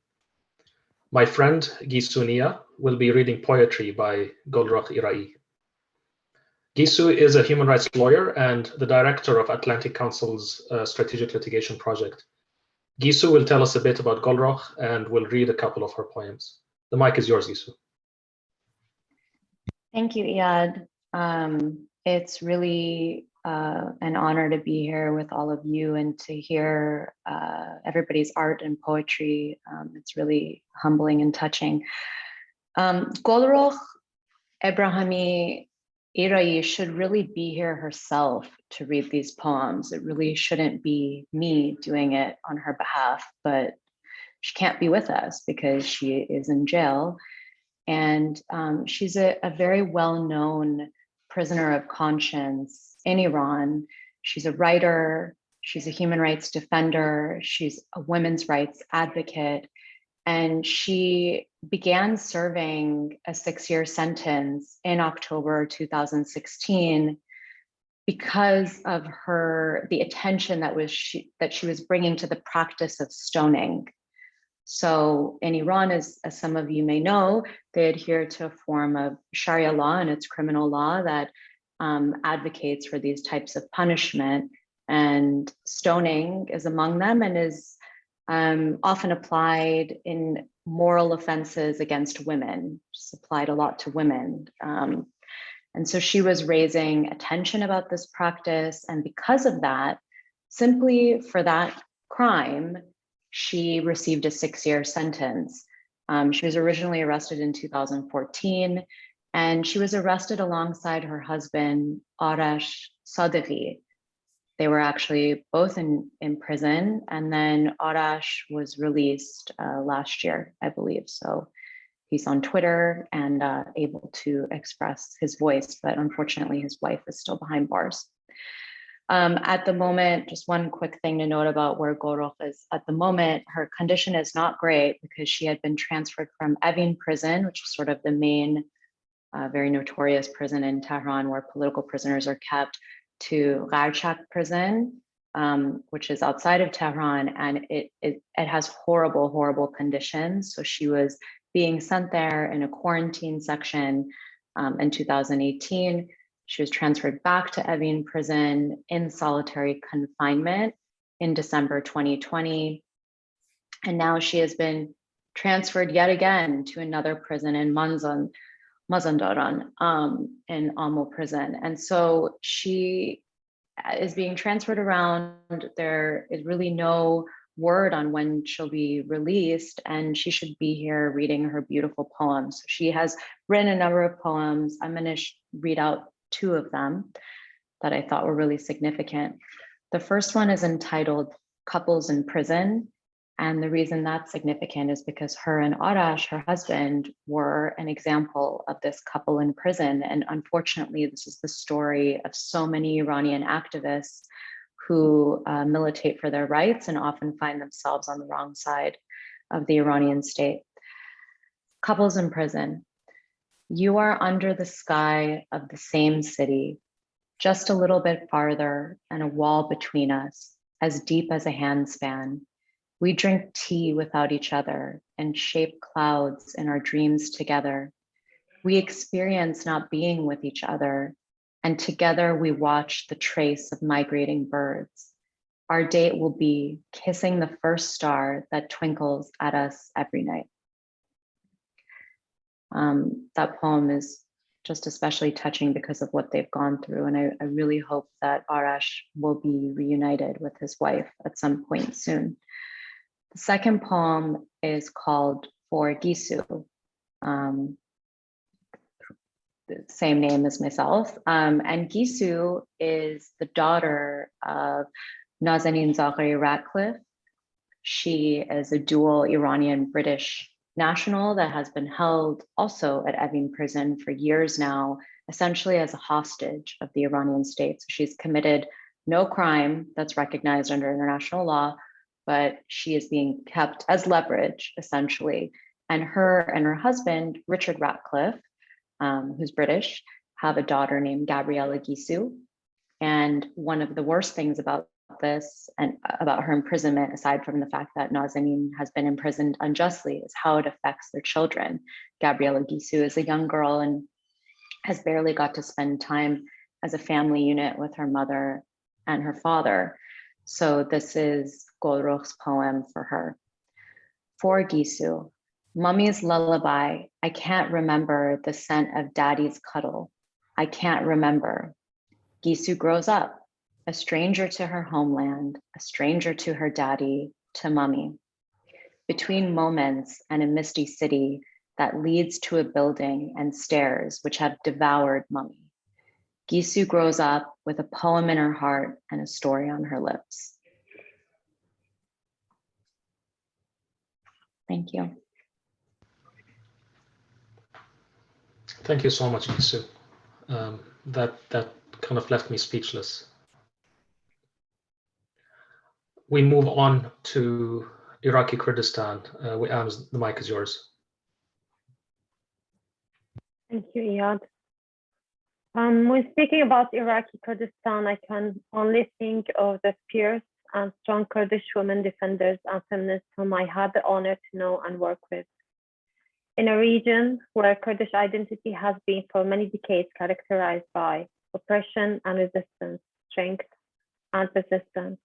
My friend Gisu Nia will be reading poetry by Golrokh Irai. Gisu is a human rights lawyer and the director of Atlantic Council's Strategic Litigation Project. Gisu will tell us a bit about Golrokh and will read a couple of her poems. The mic is yours, Gisu. Thank you, Iyad. It's really an honor to be here with all of you and to hear everybody's art and poetry. It's really humbling and touching. Golrokh Ebrahimi Irai should really be here herself to read these poems. It really shouldn't be me doing it on her behalf, but she can't be with us because she is in jail. And she's a very well-known prisoner of conscience in Iran. She's a writer, she's a human rights defender, she's a women's rights advocate, and she began serving a 6-year sentence in October 2016 because of the attention that she was bringing to the practice of stoning. So in Iran, as some of you may know, they adhere to a form of Sharia law, and it's criminal law that advocates for these types of punishment. And stoning is among them and is often applied in moral offenses against women. It's applied a lot to women. And so she was raising attention about this practice. And because of that, simply for that crime, she received a 6-year sentence. She was originally arrested in 2014, and she was arrested alongside her husband, Arash Sadeghi. They were actually both in prison, and then Arash was released last year, I believe. So he's on Twitter and able to express his voice, but unfortunately his wife is still behind bars. At the moment, just one quick thing to note about where Golrokh is at the moment, her condition is not great because she had been transferred from Evin prison, which is sort of the main, very notorious prison in Tehran where political prisoners are kept, to Garchak prison, which is outside of Tehran, and it has horrible, horrible conditions. So she was being sent there in a quarantine section in 2018. She was transferred back to Evin prison in solitary confinement in December 2020. And now she has been transferred yet again to another prison in Mazandaran, in Amul prison. And so she is being transferred around. There is really no word on when she'll be released, and she should be here reading her beautiful poems. She has written a number of poems. I'm going to read out 2 of them. that I thought were really significant. The first one is entitled Couples in Prison. And the reason that's significant is because her and Arash, her husband, were an example of this couple in prison. And unfortunately, this is the story of so many Iranian activists who militate for their rights and often find themselves on the wrong side of the Iranian state. Couples in prison. You are under the sky of the same city, just a little bit farther, and a wall between us, as deep as a handspan. We drink tea without each other and shape clouds in our dreams together. We experience not being with each other, and together we watch the trace of migrating birds. Our date will be kissing the first star that twinkles at us every night. That poem is just especially touching because of what they've gone through. And I really hope that Arash will be reunited with his wife at some point soon. The second poem is called For Gisu, the same name as myself. And Gisu is the daughter of Nazanin Zaghari-Ratcliffe. She is a dual Iranian-British national that has been held also at Evin prison for years now, essentially as a hostage of the Iranian state. So she's committed no crime that's recognized under international law, but she is being kept as leverage, essentially. And her husband, Richard Ratcliffe, who's British, have a daughter named Gabriella Gisu. And one of the worst things about this and about her imprisonment, aside from the fact that Nazanin has been imprisoned unjustly, is how it affects their children. Gabriella Gisu is a young girl and has barely got to spend time as a family unit with her mother and her father. So this is Golrukh's poem for her. For Gisu, Mummy's lullaby, I can't remember the scent of daddy's cuddle. I can't remember. Gisu grows up, a stranger to her homeland, a stranger to her daddy, to mummy. Between moments and a misty city that leads to a building and stairs which have devoured mummy. Gisu grows up with a poem in her heart and a story on her lips. Thank you. Thank you so much, Gisu. That kind of left me speechless. We move on to Iraqi Kurdistan. The mic is yours. Thank you, Iyad. When speaking about Iraqi Kurdistan, I can only think of the fierce and strong Kurdish women defenders and feminists whom I had the honor to know and work with. In a region where Kurdish identity has been for many decades characterized by oppression and resistance, strength and persistence,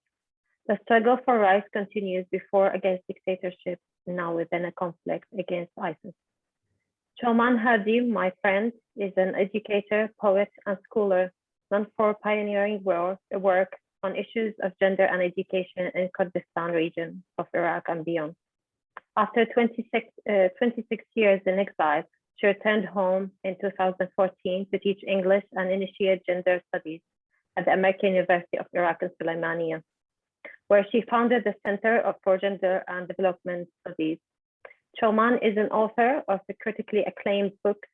the struggle for rights continues before against dictatorship, now within a conflict against ISIS. Shoman Hadi, my friend, is an educator, poet, and scholar known for pioneering work on issues of gender and education in Kurdistan region of Iraq and beyond. After 26 years in exile, she returned home in 2014 to teach English and initiate gender studies at the American University of Iraq in Sulaymaniyah, where she founded the Center for Gender and Development Studies. Shoman is an author of the critically acclaimed books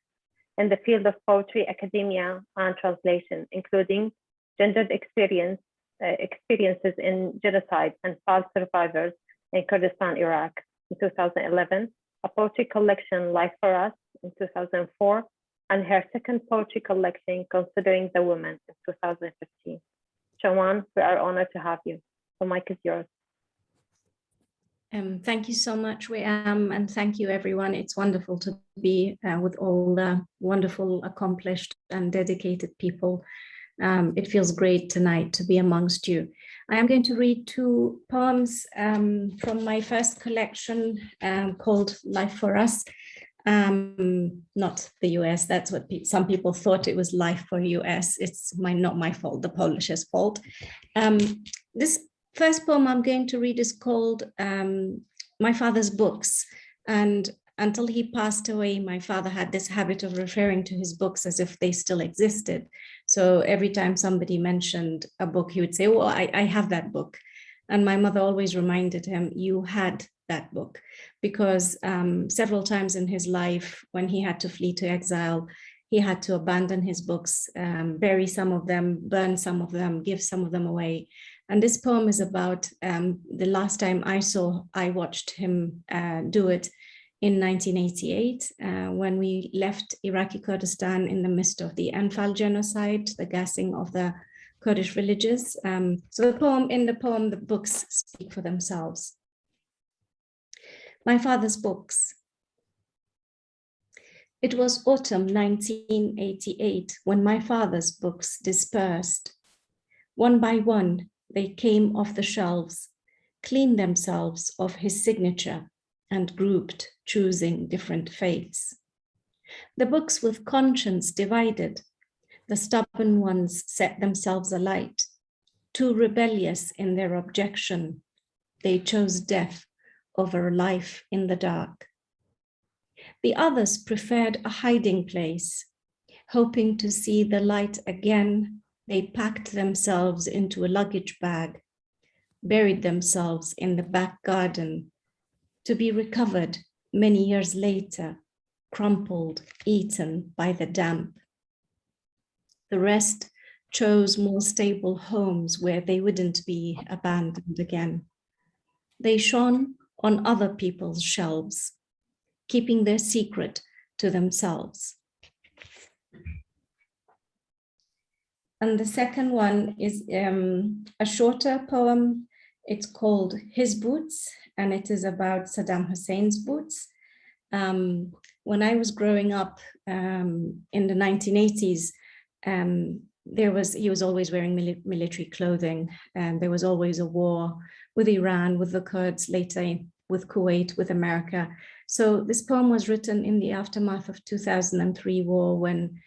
in the field of poetry, academia, and translation, including Gendered Experiences in Genocide and Child Survivors in Kurdistan, Iraq in 2011, a poetry collection, Life for Us, in 2004, and her second poetry collection, Considering the Woman, in 2015. Shoman, we are honored to have you. The mic is yours. Thank you so much, and thank you, everyone. It's wonderful to be with all the wonderful, accomplished, and dedicated people. It feels great tonight to be amongst you. I am going to read two poems from my first collection called Life for Us. Not the US, that's what some people thought it was Life for US. It's not my fault, the Polish's fault. This first poem I'm going to read is called My Father's Books. And until he passed away, my father had this habit of referring to his books as if they still existed. So every time somebody mentioned a book, he would say, "Oh, I have that book." And my mother always reminded him, "You had that book," because several times in his life, when he had to flee to exile, he had to abandon his books, bury some of them, burn some of them, give some of them away. And this poem is about the last time I watched him do it in 1988, when we left Iraqi Kurdistan in the midst of the Anfal genocide, the gassing of the Kurdish villages. So in the poem, the books speak for themselves. My father's books. It was autumn 1988 when my father's books dispersed. One by one, they came off the shelves, cleaned themselves of his signature, and grouped, choosing different fates. The books with conscience divided, the stubborn ones set themselves alight. Too rebellious in their objection, they chose death over life in the dark. The others preferred a hiding place. Hoping to see the light again, they packed themselves into a luggage bag, buried themselves in the back garden, to be recovered many years later, crumpled, eaten by the damp. The rest chose more stable homes where they wouldn't be abandoned again. They shone on other people's shelves, keeping their secret to themselves. And the second one is a shorter poem. It's called His Boots, and it is about Saddam Hussein's boots. When I was growing up in the 1980s, he was always wearing military clothing, and there was always a war with Iran, with the Kurds, later with Kuwait, with America. So this poem was written in the aftermath of 2003 war when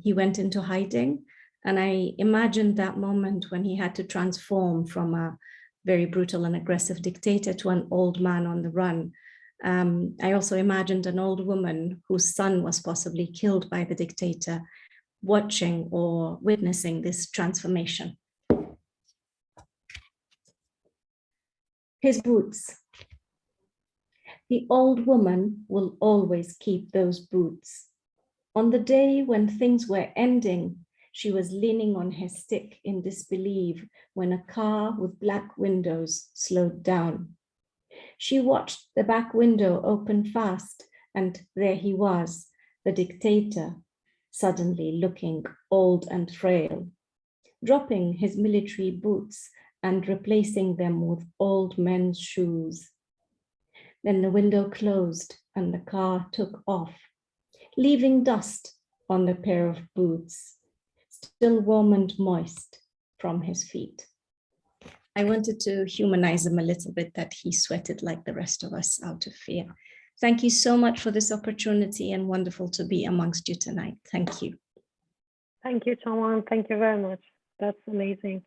he went into hiding. And I imagined that moment when he had to transform from a very brutal and aggressive dictator to an old man on the run. I also imagined an old woman whose son was possibly killed by the dictator, watching or witnessing this transformation. His boots. The old woman will always keep those boots. On the day when things were ending, she was leaning on her stick in disbelief when a car with black windows slowed down. She watched the back window open fast, and there he was, the dictator, suddenly looking old and frail, dropping his military boots and replacing them with old men's shoes. Then the window closed and the car took off, leaving dust on the pair of boots, still warm and moist from his feet. I wanted to humanize him a little bit, that he sweated like the rest of us out of fear. Thank you so much for this opportunity, and wonderful to be amongst you tonight. Thank you. Thank you, Chawan. Thank you very much. That's amazing.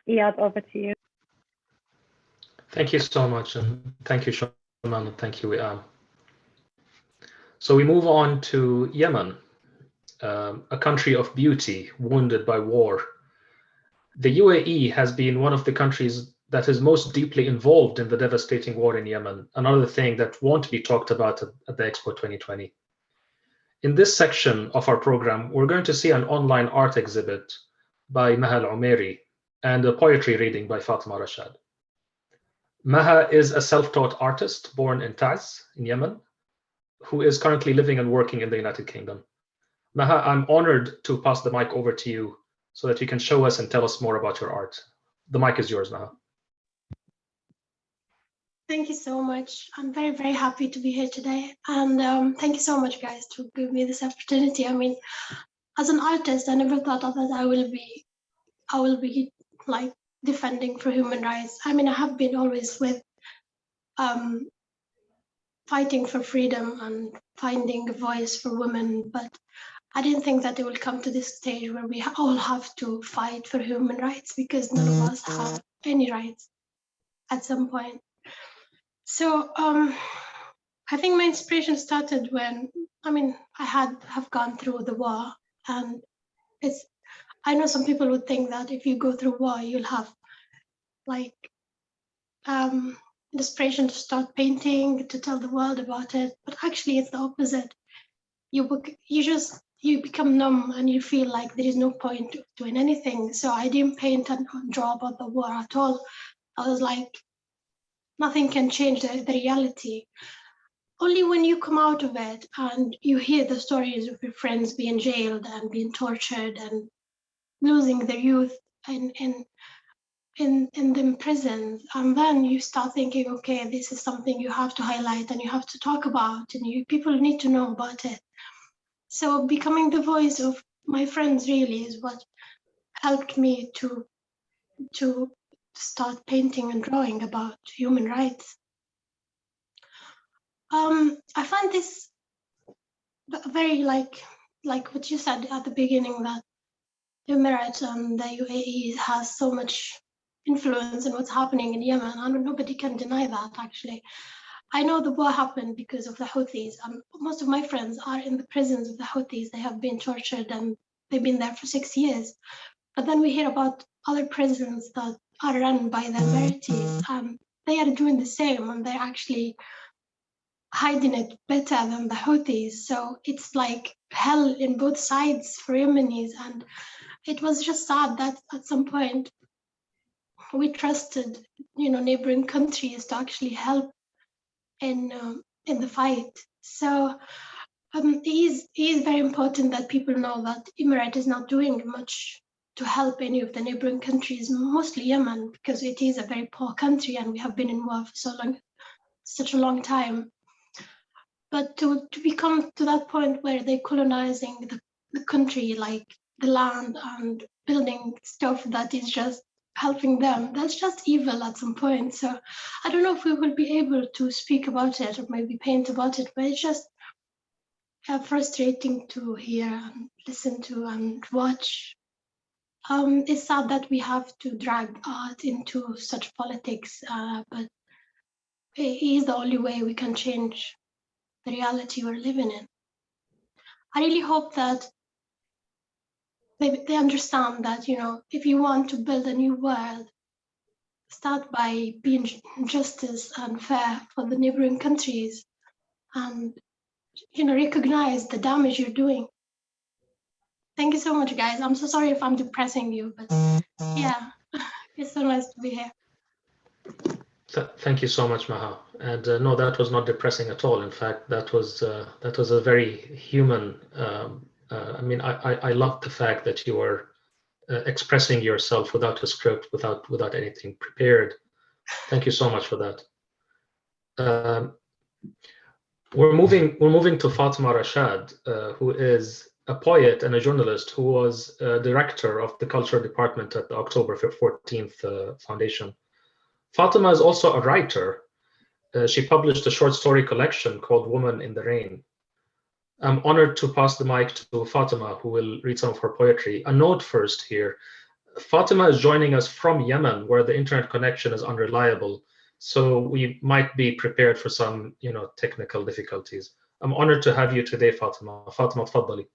Iyad, over to you. Thank you so much, and thank you, Shaman, and thank you, Wiam. So we move on to Yemen, a country of beauty wounded by war. The UAE has been one of the countries that is most deeply involved in the devastating war in Yemen, another thing that won't be talked about at the Expo 2020. In this section of our program, we're going to see an online art exhibit by Maha Al-Umairi and a poetry reading by Fatima Rashad. Maha is a self-taught artist born in Taz in Yemen, who is currently living and working in the United Kingdom. Maha, I'm honored to pass the mic over to you so that you can show us and tell us more about your art. The mic is yours, Maha. Thank you so much. I'm very, very happy to be here today. And thank you so much, guys, to give me this opportunity. I mean, as an artist, I never thought that I will be like defending for human rights. I mean, I have been always with fighting for freedom and finding a voice for women, but I didn't think that it will come to this stage where we all have to fight for human rights, because none of us have any rights at some point. So I think my inspiration started when, I mean, I have gone through the war, and I know some people would think that if you go through war, you'll have like inspiration to start painting, to tell the world about it. But actually, it's the opposite. You become numb and you feel like there is no point of doing anything. So I didn't paint and draw about the war at all. I was like, nothing can change the reality. Only when you come out of it and you hear the stories of your friends being jailed and being tortured and losing their youth in the prisons, and then you start thinking, okay, this is something you have to highlight and you have to talk about, and people need to know about it. So becoming the voice of my friends really is what helped me to start painting and drawing about human rights. I find this very like what you said at the beginning, that the Emirates and the UAE has so much influence in what's happening in Yemen, and nobody can deny that. Actually, I know the war happened because of the Houthis. Most of my friends are in the prisons of the Houthis. They have been tortured and they've been there for 6 years. But then we hear about other prisons that are run by the Emiratis. They are doing the same, and they're actually hiding it better than the Houthis. So it's like hell in both sides for Yemenis. And it was just sad that at some point we trusted, neighboring countries to actually help in the fight. So it is very important that people know that Emirate is not doing much to help any of the neighboring countries, mostly Yemen, because it is a very poor country and we have been in war for such a long time. But to become to that point where they're colonizing the country, like the land, and building stuff that is just helping them, that's just evil at some point. So I don't know if we will be able to speak about it or maybe paint about it, but it's just frustrating to hear and listen to and watch. It's sad that we have to drag art into such politics, but it is the only way we can change the reality we're living in. I really hope that they understand that, if you want to build a new world, start by being justice and fair for the neighboring countries, and recognize the damage you're doing. Thank you so much, guys. I'm so sorry if I'm depressing you, but yeah, it's so nice to be here. Thank you so much, Maha. And no, that was not depressing at all. In fact, that was a very human. I mean, I loved the fact that you were expressing yourself without a script, without anything prepared. Thank you so much for that. We're moving to Fatima Rashad, who is a poet and a journalist who was director of the culture department at the October 14th Foundation. Fatima is also a writer. She published a short story collection called Woman in the Rain. I'm honored to pass the mic to Fatima, who will read some of her poetry. A note first here. Fatima is joining us from Yemen, where the internet connection is unreliable, so we might be prepared for some, technical difficulties. I'm honored to have you today, Fatima. Fatima, tfaddali.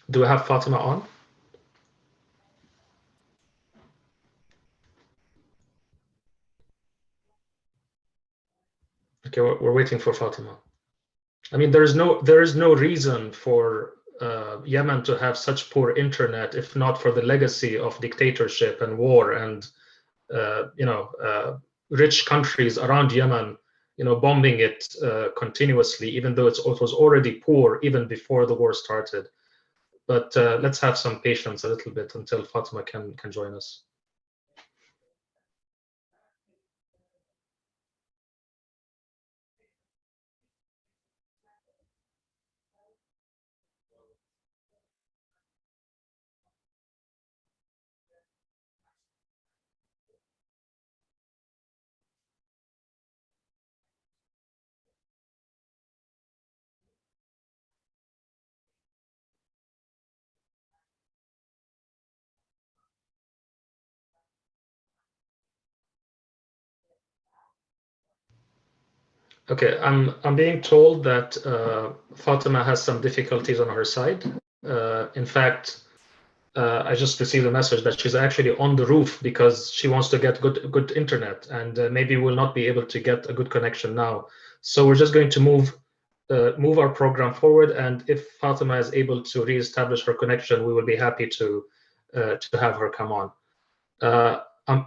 Do we have Fatima on? Okay, we're waiting for Fatima. I mean, there is no reason for Yemen to have such poor internet if not for the legacy of dictatorship and war and rich countries around Yemen, bombing it continuously, even though it was already poor even before the war started. But let's have some patience a little bit until Fatima can join us. Okay, I'm being told that Fatima has some difficulties on her side. In fact, I just received a message that she's actually on the roof because she wants to get good internet, and maybe we'll not be able to get a good connection now. So we're just going to move our program forward, and if Fatima is able to reestablish her connection, we will be happy to have her come on.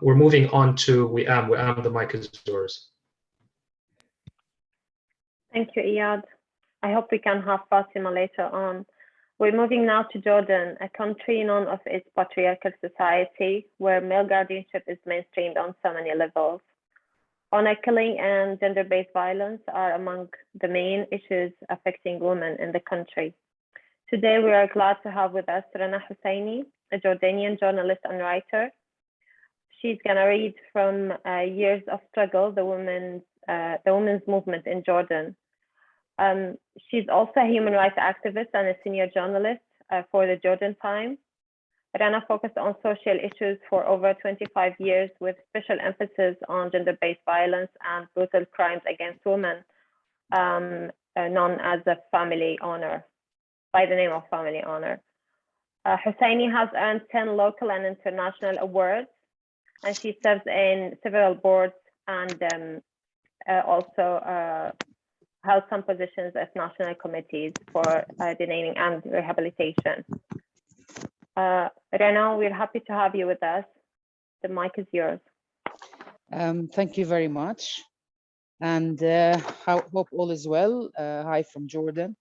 We're moving on to Wiam. Wiam, the mic is yours. Thank you, Iyad. I hope we can have Fatima later on. We're moving now to Jordan, a country known of its patriarchal society, where male guardianship is mainstreamed on so many levels. Honor killing and gender-based violence are among the main issues affecting women in the country. Today, we are glad to have with us Rena Husseini, a Jordanian journalist and writer. She's going to read from Years of Struggle, the women's movement in Jordan. She's also a human rights activist and a senior journalist for the Jordan Times. Rena focused on social issues for over 25 years with special emphasis on gender-based violence and brutal crimes against women, known as a family honor, by the name of family honor. Husseini has earned 10 local and international awards, and she serves in several boards and also held some positions as national committees for denaming and rehabilitation. Rena, we're happy to have you with us. The mic is yours. Thank you very much. And hope all is well. Hi from Jordan.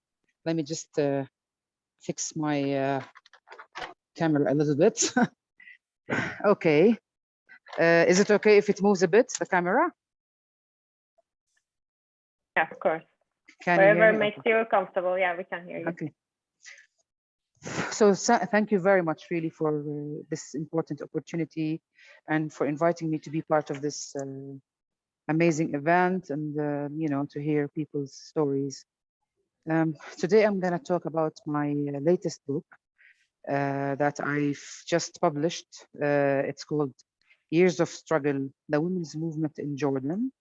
Let me just fix my camera a little bit. Okay. Is it okay if it moves a bit, the camera? Yeah, of course. Can Wherever you makes you comfortable, yeah, we can hear you. Okay. So thank you very much really for this important opportunity and for inviting me to be part of this amazing event and you know, to hear people's stories. Today I'm going to talk about my latest book that I've just published. It's called Years of Struggle, the Women's Movement in Jordan.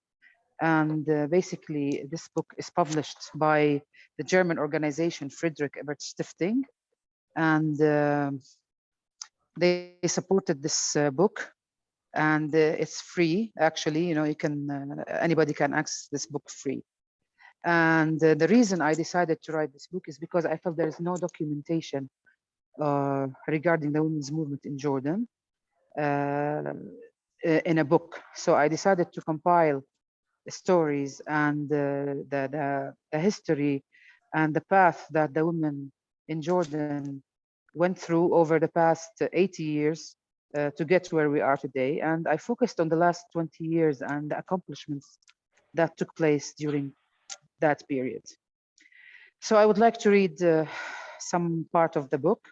And basically, this book is published by the German organization Friedrich Ebert Stiftung. And they supported this book. And it's free, actually. You know, you can anybody can access this book free. And the reason I decided to write this book is because I felt there is no documentation regarding the women's movement in Jordan in a book. So I decided to compile stories and the history and the path that the women in Jordan went through over the past 80 years to get where we are today. And I focused on the last 20 years and the accomplishments that took place during that period. So I would like to read some part of the book.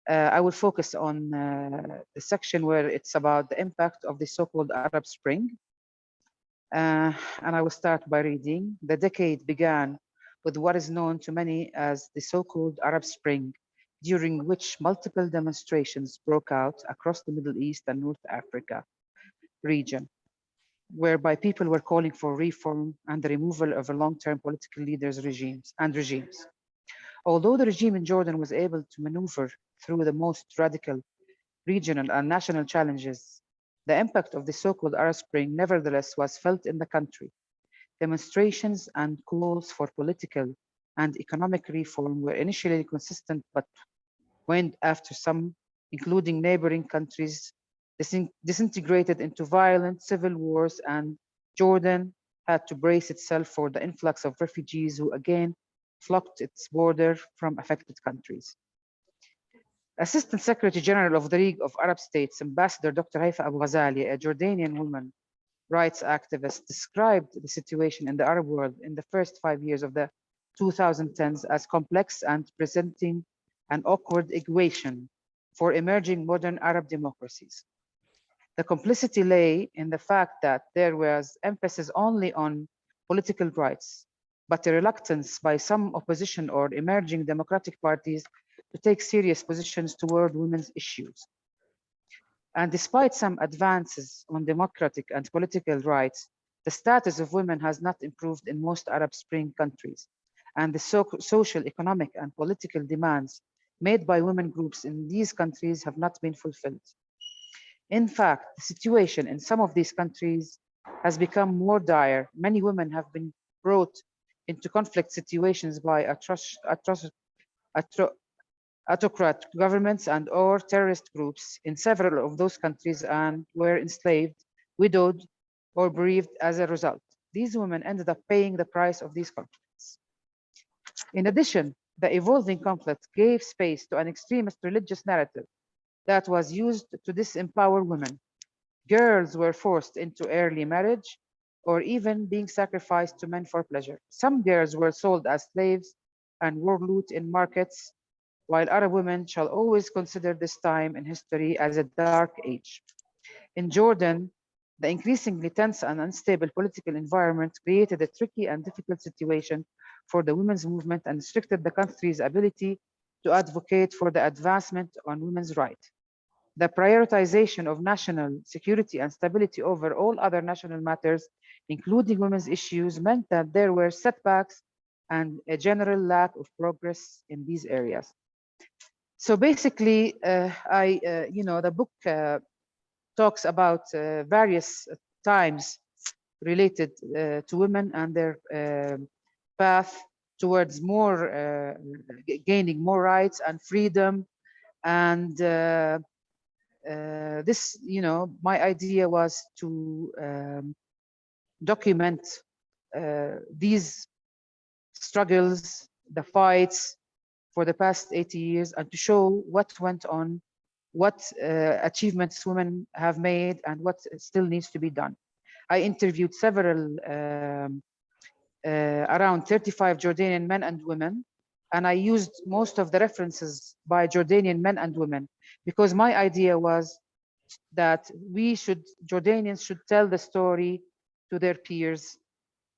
I will focus on the section where it's about the impact of the so-called Arab Spring. And I will start by reading. The decade began with what is known to many as the so-called Arab Spring, during which multiple demonstrations broke out across the Middle East and North Africa region, whereby people were calling for reform and the removal of a long-term political leaders' regimes. Although the regime in Jordan was able to maneuver through the most radical regional and national challenges, the impact of the so-called Arab Spring nevertheless was felt in the country. Demonstrations and calls for political and economic reform were initially consistent, but waned after some, including neighboring countries, disintegrated into violent civil wars, and Jordan had to brace itself for the influx of refugees who again flocked its border from affected countries. Assistant Secretary General of the League of Arab States, Ambassador Dr. Haifa Abu Ghazali, a Jordanian woman rights activist, described the situation in the Arab world in the first 5 years of the 2010s as complex and presenting an awkward equation for emerging modern Arab democracies. The complicity lay in the fact that there was emphasis only on political rights, but a reluctance by some opposition or emerging democratic parties to take serious positions toward women's issues. And despite some advances on democratic and political rights, The status of women has not improved in most Arab Spring countries, and the social, economic, and political demands made by women groups in these countries have not been fulfilled. In fact, the situation in some of these countries has become more dire. Many women have been brought into conflict situations by autocrat governments and or terrorist groups in several of those countries and were enslaved, widowed, or bereaved as a result. These women ended up paying the price of these conflicts. In addition, the evolving conflict gave space to an extremist religious narrative that was used to disempower women. Girls were forced into early marriage or even being sacrificed to men for pleasure. Some girls were sold as slaves and were looted in markets, while Arab women shall always consider this time in history as a dark age. In Jordan, the increasingly tense and unstable political environment created a tricky and difficult situation for the women's movement and restricted the country's ability to advocate for the advancement on women's rights. The prioritization of national security and stability over all other national matters, including women's issues, meant that there were setbacks and a general lack of progress in these areas. So basically, the book talks about various times related to women and their path towards more gaining more rights and freedom. And this, my idea was to document these struggles, the fights for the past 80 years, and to show what went on, what achievements women have made, and what still needs to be done. I interviewed several, around 35 Jordanian men and women, and I used most of the references by Jordanian men and women, because my idea was that Jordanians should tell the story to their peers,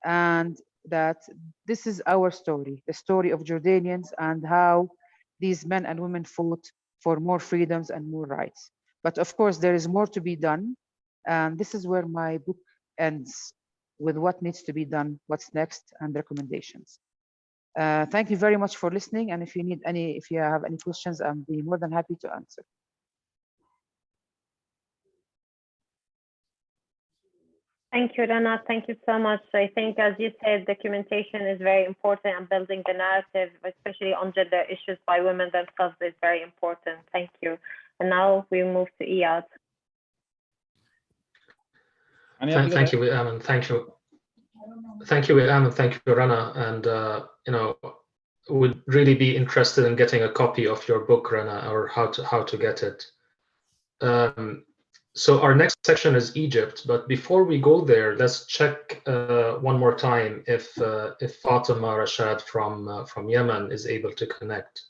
and that this is our story, the story of Jordanians and how these men and women fought for more freedoms and more rights. But of course, there is more to be done. And this is where my book ends, with what needs to be done, what's next, and recommendations. Thank you very much for listening. And if you have any questions, I'll be more than happy to answer. Thank you, Rena. Thank you so much. I think, as you said, documentation is very important, and building the narrative, especially on gender issues by women themselves, is very important. Thank you. And now we move to Iyad. Thank you, Ahmed. Thank you. Thank you, Ahmed. Thank you, Rena. And would really be interested in getting a copy of your book, Rena, or how to get it. So our next section is Egypt, but before we go there, let's check one more time if Fatima Rashad from Yemen is able to connect.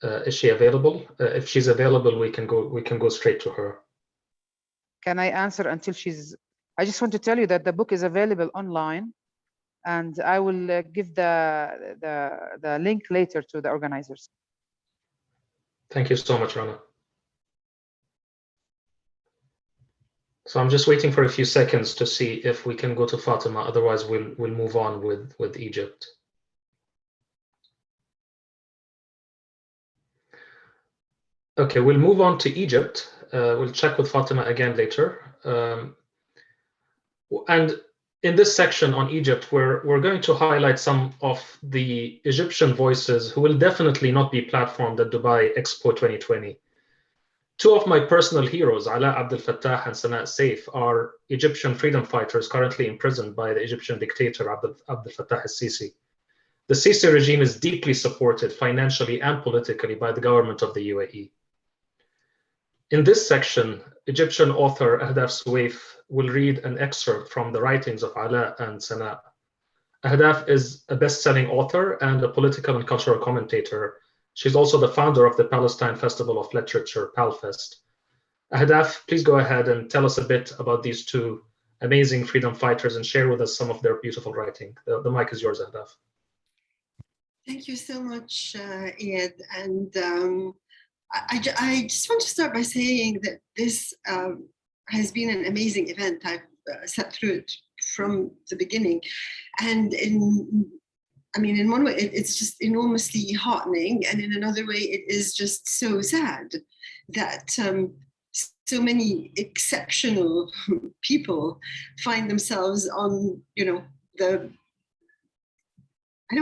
Is she available? If she's available, we can go straight to her. Can I answer until she's? I just want to tell you that the book is available online, and I will give the link later to the organizers. Thank you so much, Rana. So I'm just waiting for a few seconds to see if we can go to Fatima. Otherwise, we'll move on with Egypt. Okay, we'll move on to Egypt. We'll check with Fatima again later. And in this section on Egypt, we're going to highlight some of the Egyptian voices who will definitely not be platformed at Dubai Expo 2020. Two of my personal heroes, Ala Abdel Fattah and Sanaa Saif, are Egyptian freedom fighters currently imprisoned by the Egyptian dictator Abdel Fattah al-Sisi. The Sisi regime is deeply supported financially and politically by the government of the UAE. In this section, Egyptian author Ahdaf Suwaif will read an excerpt from the writings of Ala and Sanaa. Ahdaf is a best-selling author and a political and cultural commentator. She's also the founder of the Palestine Festival of Literature, PALFest. Ahdaf, please go ahead and tell us a bit about these two amazing freedom fighters and share with us some of their beautiful writing. The mic is yours, Ahdaf. Thank you so much, Iyad. And I just want to start by saying that this has been an amazing event. sat through it from the beginning. And in one way, it's just enormously heartening, and in another way, it is just so sad that so many exceptional people find themselves on, I don't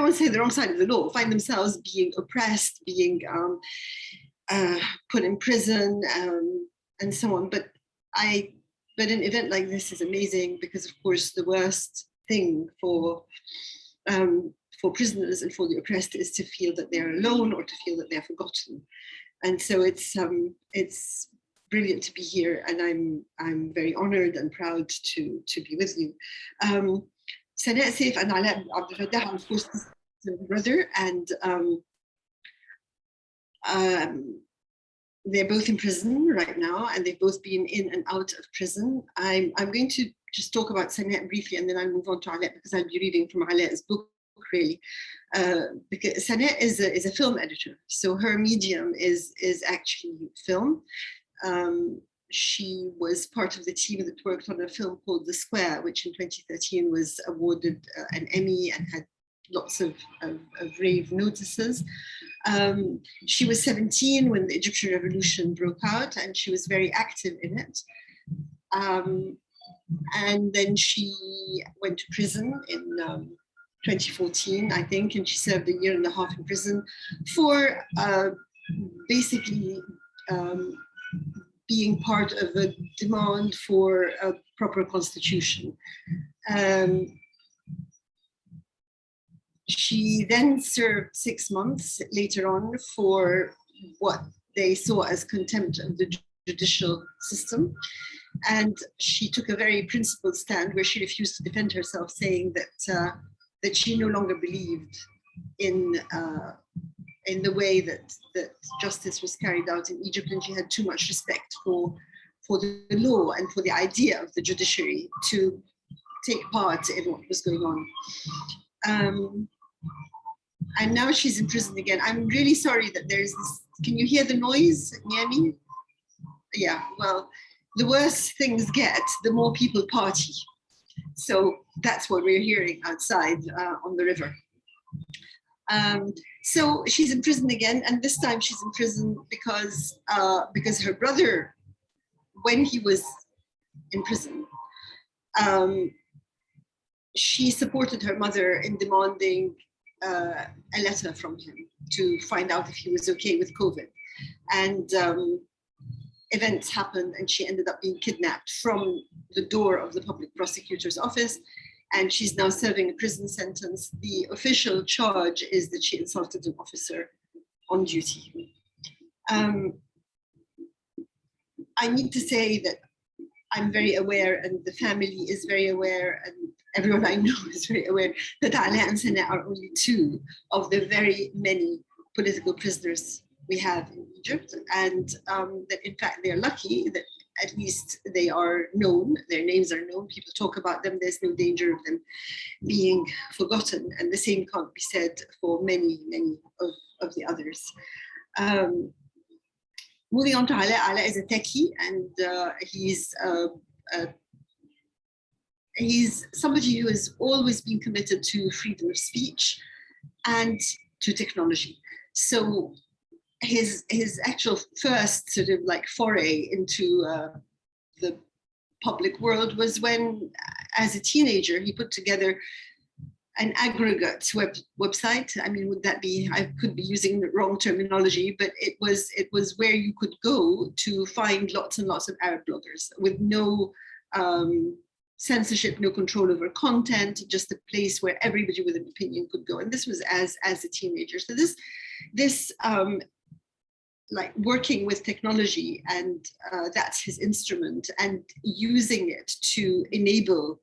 want to say the wrong side of the law, find themselves being oppressed, being put in prison, and so on. But an event like this is amazing because, of course, the worst thing for prisoners and for the oppressed is to feel that they're alone or to feel that they're forgotten. And so it's brilliant to be here, and I'm very honored and proud to be with you. Sana Saif and Ala Abdel Fattah, of course, my brother, and they're both in prison right now, and they've both been in and out of prison. I'm going to just talk about Sana briefly, and then I'll move on to Ala, because I'll be reading from Ala's book, really. Because Sana is a film editor, so her medium is actually film. She was part of the team that worked on a film called The Square, which in 2013 was awarded an Emmy and had lots of rave notices. She was 17 when the Egyptian Revolution broke out, and she was very active in it. And then she went to prison in 2014, I think, and she served 1.5 years in prison for basically being part of a demand for a proper constitution. She then served 6 months later on for what they saw as contempt of the judicial system. And she took a very principled stand where she refused to defend herself, saying that she no longer believed in the way that justice was carried out in Egypt, and she had too much respect for the law and for the idea of the judiciary to take part in what was going on. And now she's in prison again. I'm really sorry that there's this, can you hear the noise, Niami? Yeah, well, the worse things get, the more people party. So that's what we're hearing outside on the river. So she's in prison again, and this time she's in prison because her brother, when he was in prison, she supported her mother in demanding a letter from him to find out if he was okay with COVID. And events happened, and she ended up being kidnapped from the door of the public prosecutor's office. And she's now serving a prison sentence. The official charge is that she insulted an officer on duty. I need to say that I'm very aware, and the family is very aware, and everyone I know is very aware, that Ala and Sana are only 2 of the very many political prisoners we have in Egypt, and that in fact they're lucky that at least they are known, their names are known, people talk about them, there's no danger of them being forgotten, and the same can't be said for many of the others. Moving on to Ala. Ala is a techie, and he's somebody who has always been committed to freedom of speech and to technology. So his actual first sort of like foray into the public world was when, as a teenager, he put together an aggregate website. I mean, would that be, I could be using the wrong terminology, but it was where you could go to find lots and lots of Arab bloggers with no censorship, no control over content, just a place where everybody with an opinion could go. And this was as a teenager. So this like working with technology, and that's his instrument, and using it to enable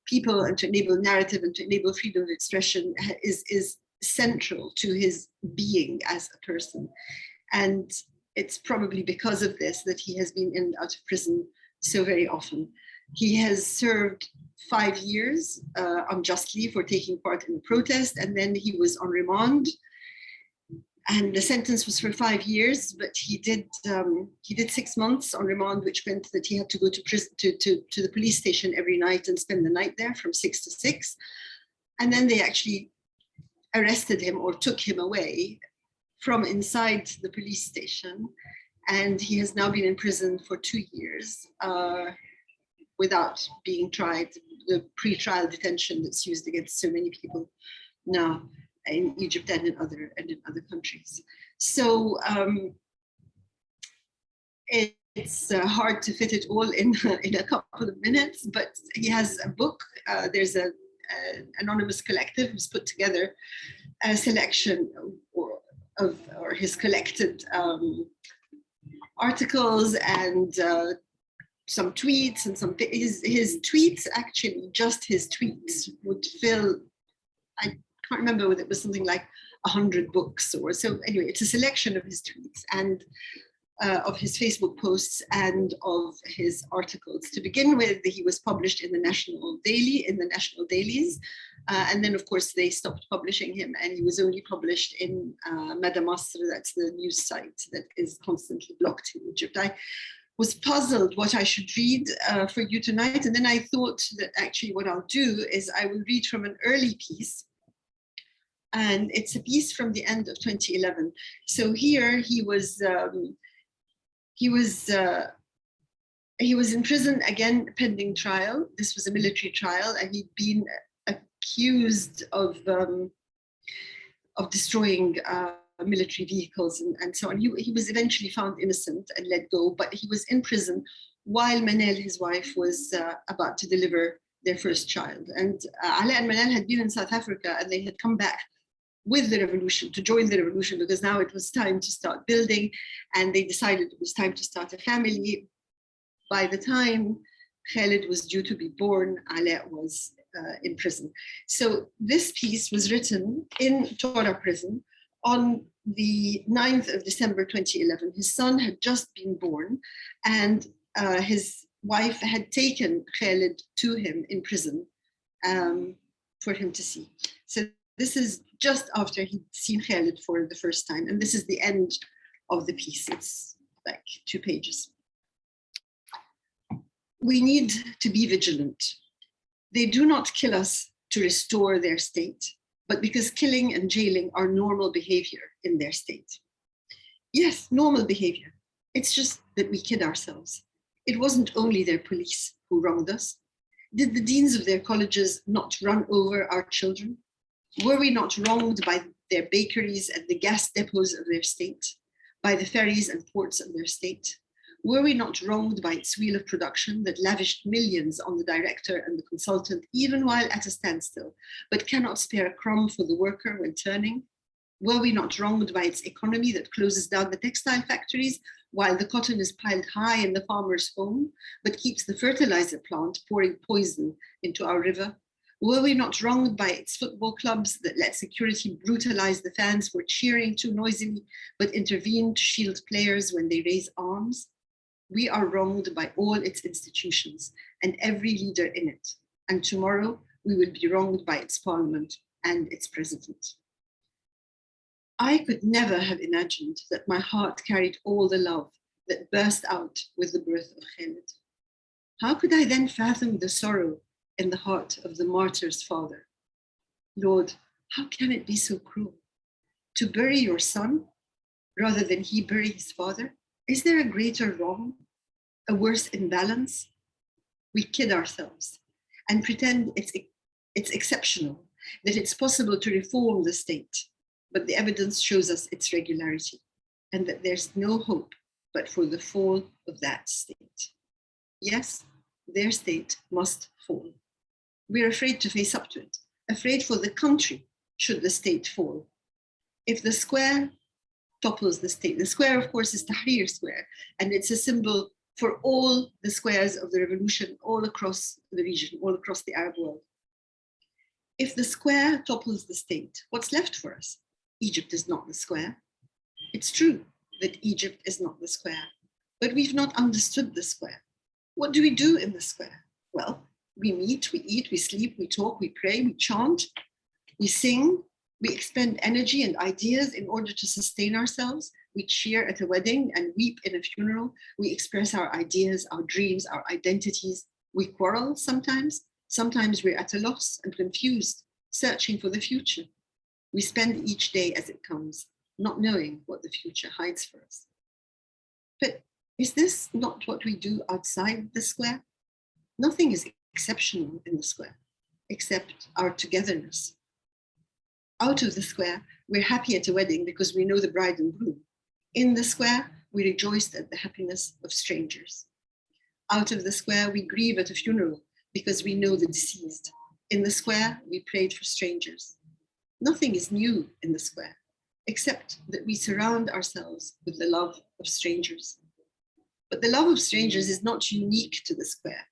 people and to enable narrative and to enable freedom of expression is central to his being as a person. And it's probably because of this that he has been in and out of prison so very often. He has served 5 years unjustly for taking part in a protest, and then he was on remand. And the sentence was for 5 years, but he did 6 months on remand, which meant that he had to go to prison, to the police station every night and spend the night there from 6 to 6. And then they actually arrested him or took him away from inside the police station. And he has now been in prison for 2 years without being tried, the pre-trial detention that's used against so many people now in Egypt and in other countries. So it's hard to fit it all in a couple of minutes, but he has a book. There's an anonymous collective who's put together a selection or his collected articles and some tweets and some his tweets, actually just his tweets would fill, I can't remember whether it was something like 100 books or so. Anyway, it's a selection of his tweets and of his Facebook posts and of his articles. To begin with, he was published in the National Dailies. And then, of course, they stopped publishing him and he was only published in Mada Masr, that's the news site that is constantly blocked in Egypt. I was puzzled what I should read for you tonight. And then I thought that actually what I'll do is I will read from an early piece. And it's a piece from the end of 2011. So here he was in prison again, pending trial. This was a military trial, and he'd been accused of destroying military vehicles and so on. He was eventually found innocent and let go, but he was in prison while Manel, his wife, was about to deliver their first child. And Ala and Manel had been in South Africa, and they had come back with the revolution, to join the revolution, because now it was time to start building, and they decided it was time to start a family. By the time Khaled was due to be born, Ala was in prison. So this piece was written in Tora prison on the 9th of December 2011. His son had just been born, and his wife had taken Khaled to him in prison for him to see. So this is just after he'd seen Khaled for the first time. And this is the end of the piece. It's like 2 pages. We need to be vigilant. They do not kill us to restore their state, but because killing and jailing are normal behavior in their state. Yes, normal behavior. It's just that we kid ourselves. It wasn't only their police who wronged us. Did the deans of their colleges not run over our children? Were we not wronged by their bakeries and the gas depots of their state, by the ferries and ports of their state? Were we not wronged by its wheel of production that lavished millions on the director and the consultant, even while at a standstill, but cannot spare a crumb for the worker when turning? Were we not wronged by its economy that closes down the textile factories while the cotton is piled high in the farmer's home, but keeps the fertilizer plant pouring poison into our river? Were we not wronged by its football clubs that let security brutalize the fans for cheering too noisily, but intervene to shield players when they raise arms? We are wronged by all its institutions and every leader in it. And tomorrow we will be wronged by its parliament and its president. I could never have imagined that my heart carried all the love that burst out with the birth of Khaled. How could I then fathom the sorrow in the heart of the martyr's father? Lord, how can it be so cruel? To bury your son rather than he bury his father? Is there a greater wrong, a worse imbalance? We kid ourselves and pretend it's exceptional, that it's possible to reform the state, but the evidence shows us its regularity and that there's no hope but for the fall of that state. Yes, their state must fall. We're afraid to face up to it, afraid for the country should the state fall. If the square topples the state, the square, of course, is Tahrir Square, and it's a symbol for all the squares of the revolution all across the region, all across the Arab world. If the square topples the state, what's left for us? Egypt is not the square. It's true that Egypt is not the square, but we've not understood the square. What do we do in the square? Well, we meet, we eat, we sleep, we talk, we pray, we chant, we sing, We expend energy and ideas in order to sustain ourselves. We cheer at a wedding and weep in a funeral. We express our ideas, our dreams, our identities. We quarrel sometimes. Sometimes we're at a loss and confused, searching for the future. We spend each day as it comes, not knowing what the future hides for us. But is this not what we do outside the square? Nothing is exceptional in the square, except our togetherness. Out of the square, we're happy at a wedding because we know the bride and groom. In the square, we rejoiced at the happiness of strangers. Out of the square, we grieve at a funeral because we know the deceased. In the square, we prayed for strangers. Nothing is new in the square, except that we surround ourselves with the love of strangers. But the love of strangers is not unique to the square.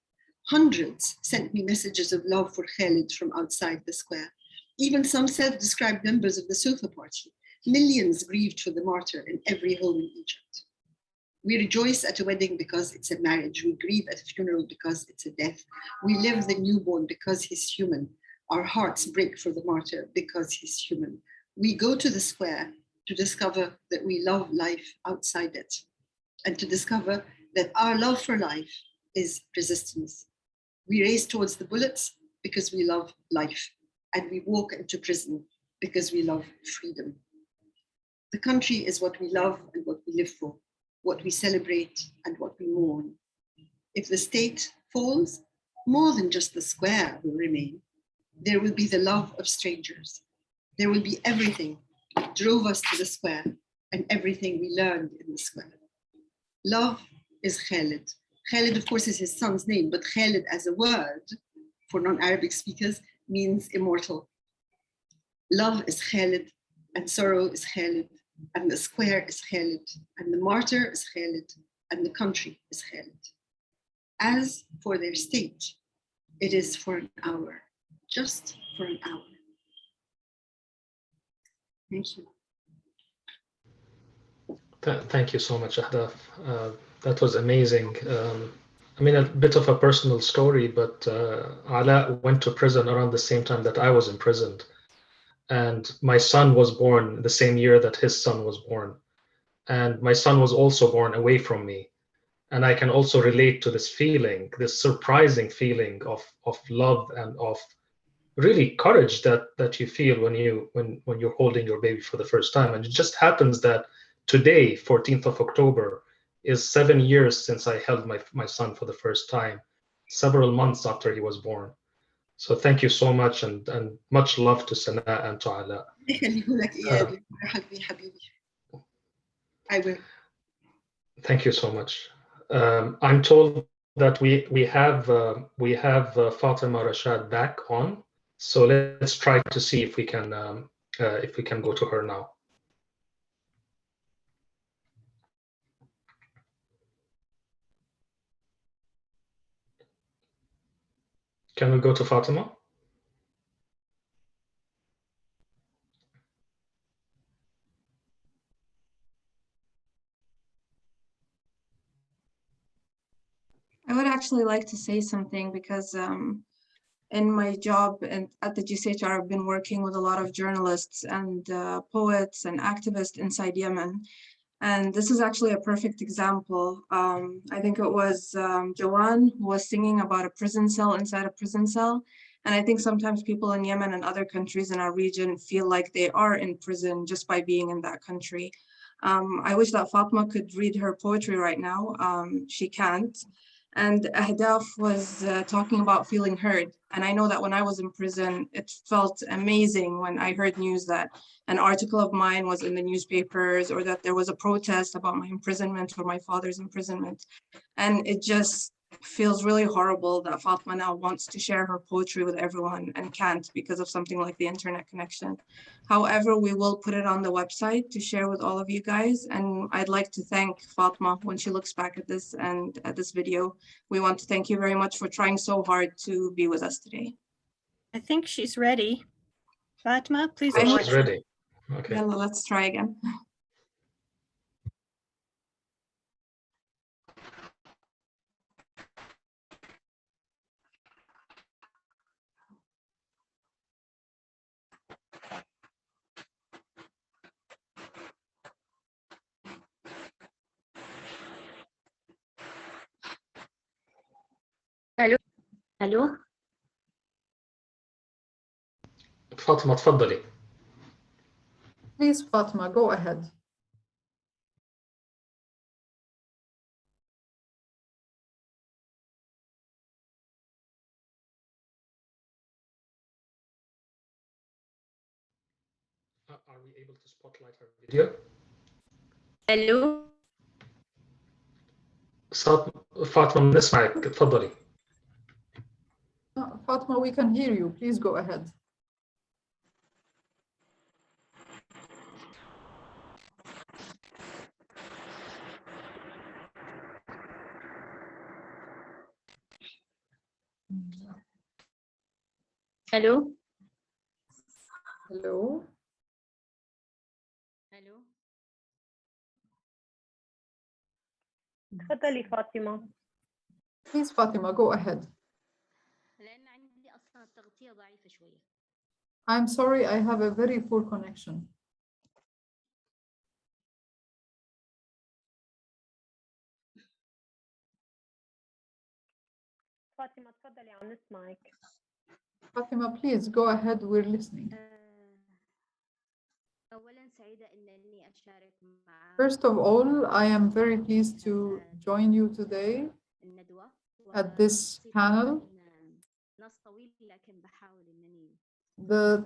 Hundreds sent me messages of love for Khalid from outside the square. Even some self-described members of the Sofa Party. Millions grieved for the martyr in every home in Egypt. We rejoice at a wedding because it's a marriage. We grieve at a funeral because it's a death. We live the newborn because he's human. Our hearts break for the martyr because he's human. We go to the square to discover that we love life outside it, and to discover that our love for life is resistance. We race towards the bullets because we love life, and we walk into prison because we love freedom. The country is what we love and what we live for, what we celebrate and what we mourn. If the state falls, more than just the square will remain. There will be the love of strangers. There will be everything that drove us to the square and everything we learned in the square. Love is Khalid. Khalid, of course, is his son's name, but Khalid as a word for non-Arabic speakers means immortal. Love is Khalid, and sorrow is Khalid, and the square is Khalid, and the martyr is Khalid, and the country is Khalid. As for their state, it is for an hour, just for an hour. Thank you. Thank you so much, Ahdaf. That was amazing. I mean, a bit of a personal story, but Ala went to prison around the same time that I was imprisoned. And my son was born the same year that his son was born. And my son was also born away from me. And I can also relate to this feeling, this surprising feeling of love and of really courage that you feel when you're holding your baby for the first time. And it just happens that today, 14th of October, is 7 years since I held my son for the first time, several months after he was born. So thank you so much, and much love to Sana and to Ala. I will. Thank you so much. I'm told that we have Fatima Rashad back on, so let's try to see if we can go to her now. Can we go to Fatima? I would actually like to say something because in my job and at the GCHR, I've been working with a lot of journalists and poets and activists inside Yemen. And this is actually a perfect example. I think it was Jawan who was singing about a prison cell inside a prison cell. And I think sometimes people in Yemen and other countries in our region feel like they are in prison just by being in that country. I wish that Fatma could read her poetry right now. She can't. And Ahdaf was talking about feeling heard. And I know that when I was in prison, it felt amazing when I heard news that an article of mine was in the newspapers or that there was a protest about my imprisonment or my father's imprisonment. And it just feels really horrible that Fatma now wants to share her poetry with everyone and can't because of something like the internet connection. However, we will put it on the website to share with all of you guys. And I'd like to thank Fatma when she looks back at this and at this video. We want to thank you very much for trying so hard to be with us today. I think she's ready. Fatima, please Oh, go she's ahead. ready. Okay. Yalla, let's try again. ألو فاطمة تفضلي. Please, Fatima, go ahead. Are we able to spotlight her video? ألو فاطمة بنسمعك تفضلي. Fatima, we can hear you. Please go ahead. ألو Hello. ألو تفضلي فاطمة. Please, Fatima, go ahead. لأن عندي أصلا التغطية ضعيفة شوية. I'm sorry, I have a very poor connection. فاطمة تفضلي عم نسمعك. Fatima, please go ahead. We're listening. أولا سعيدة إنني أشارك مع First of all, I am very pleased to join you today الندوة at this panel. نص طويل لكن بحاول إنني The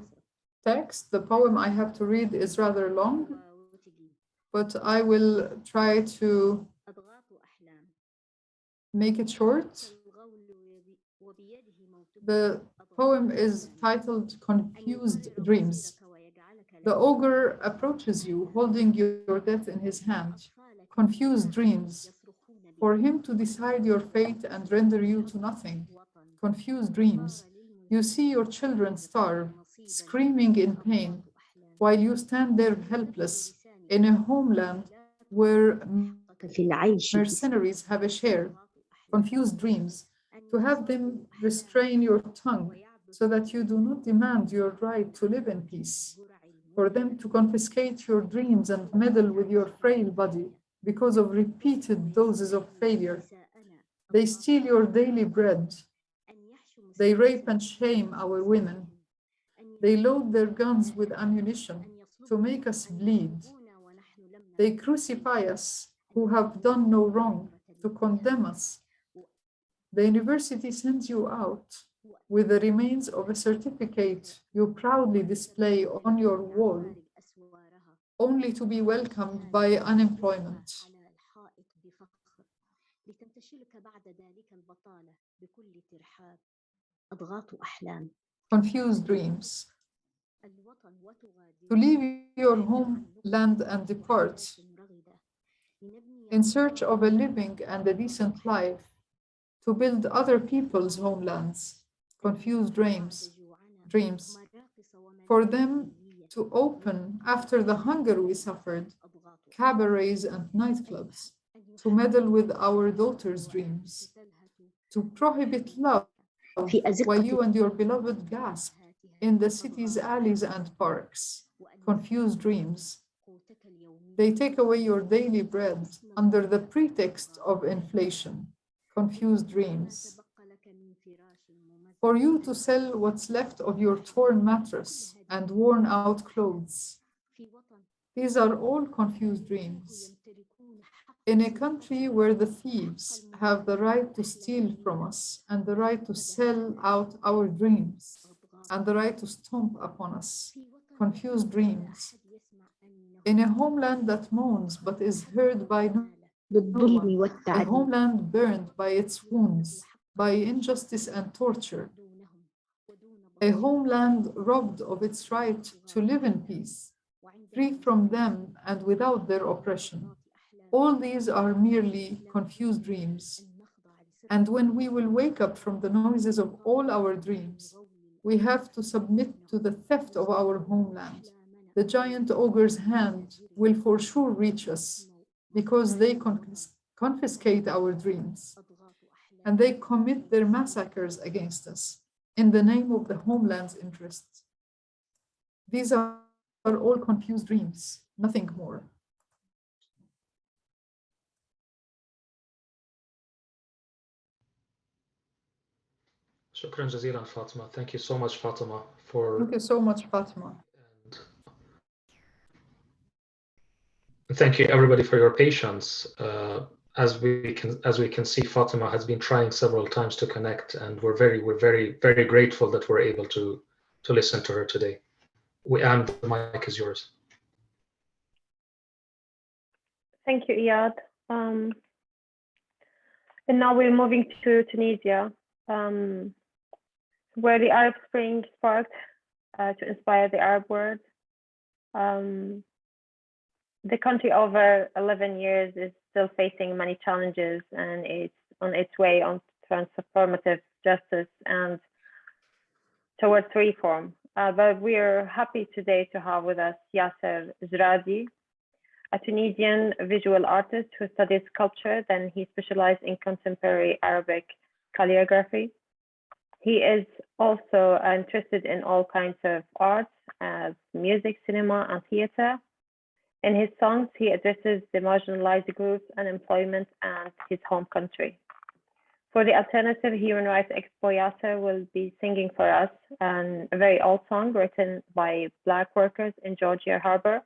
text, the poem I have to read is rather long, but I will try to أضغاث أحلام make it short. The poem is titled Confused Dreams. The ogre approaches you, holding your death in his hand. Confused dreams. For him to decide your fate and render you to nothing. Confused dreams. You see your children starve, screaming in pain, while you stand there helpless in a homeland where mercenaries have a share. Confused dreams. To have them restrain your tongue so that you do not demand your right to live in peace. For them to confiscate your dreams and meddle with your frail body because of repeated doses of failure. They steal your daily bread. They rape and shame our women. They load their guns with ammunition to make us bleed. They crucify us who have done no wrong to condemn us. The university sends you out with the remains of a certificate you proudly display on your wall, only to be welcomed by unemployment. Confused dreams. To leave your homeland and depart in search of a living and a decent life, to build other people's homelands. Confused dreams. For them to open, after the hunger we suffered, cabarets and nightclubs, to meddle with our daughters' dreams, to prohibit love while you and your beloved gasp in the city's alleys and parks. Confused dreams. They take away your daily bread under the pretext of inflation. Confused dreams. For you to sell what's left of your torn mattress and worn out clothes. These are all confused dreams. In a country where the thieves have the right to steal from us and the right to sell out our dreams and the right to stomp upon us. Confused dreams. In a homeland that moans but is heard by no one. A homeland burned by its wounds, by injustice and torture. A homeland robbed of its right to live in peace, free from them and without their oppression. All these are merely confused dreams. And when we will wake up from the noises of all our dreams, we have to submit to the theft of our homeland. The giant ogre's hand will for sure reach us because they confiscate our dreams. And they commit their massacres against us in the name of the homeland's interests. These are all confused dreams, nothing more. شكرا جزيلا Fatima. Thank you so much Fatima for. Thank you so much, Fatima. Thank you everybody for your patience. As we can see, Fatima has been trying several times to connect, and we're very grateful that we're able to listen to her today. And the mic is yours. Thank you, Iyad. And now we're moving to Tunisia, where the Arab Spring sparked to inspire the Arab world. The country over 11 years is still facing many challenges, and it's on its way on transformative justice and towards reform. But we are happy today to have with us Yasser Zradi, a Tunisian visual artist who studies sculpture. Then he specialized in contemporary Arabic calligraphy. He is also interested in all kinds of arts, as music, cinema, and theater. In his songs, he addresses the marginalized groups, unemployment, and his home country. For the Alternative Human Rights Expo, Yasser will be singing for us a very old song written by Black workers in Georgia Harbor,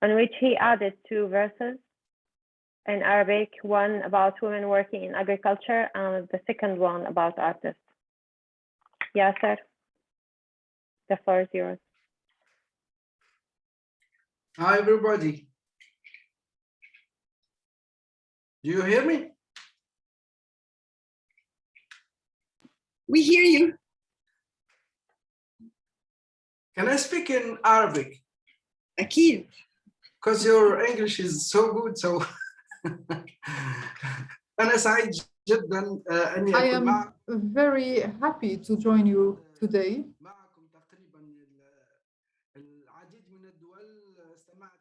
on which he added 2 verses in Arabic, one about women working in agriculture and the second one about artists. Yasser, the floor is yours. Hi, everybody. Do you hear me? We hear you. Can I speak in Arabic? أكيد. Because your English is so good, so أنا سعيد جدا أني I أكون معكم. am very happy to join you today.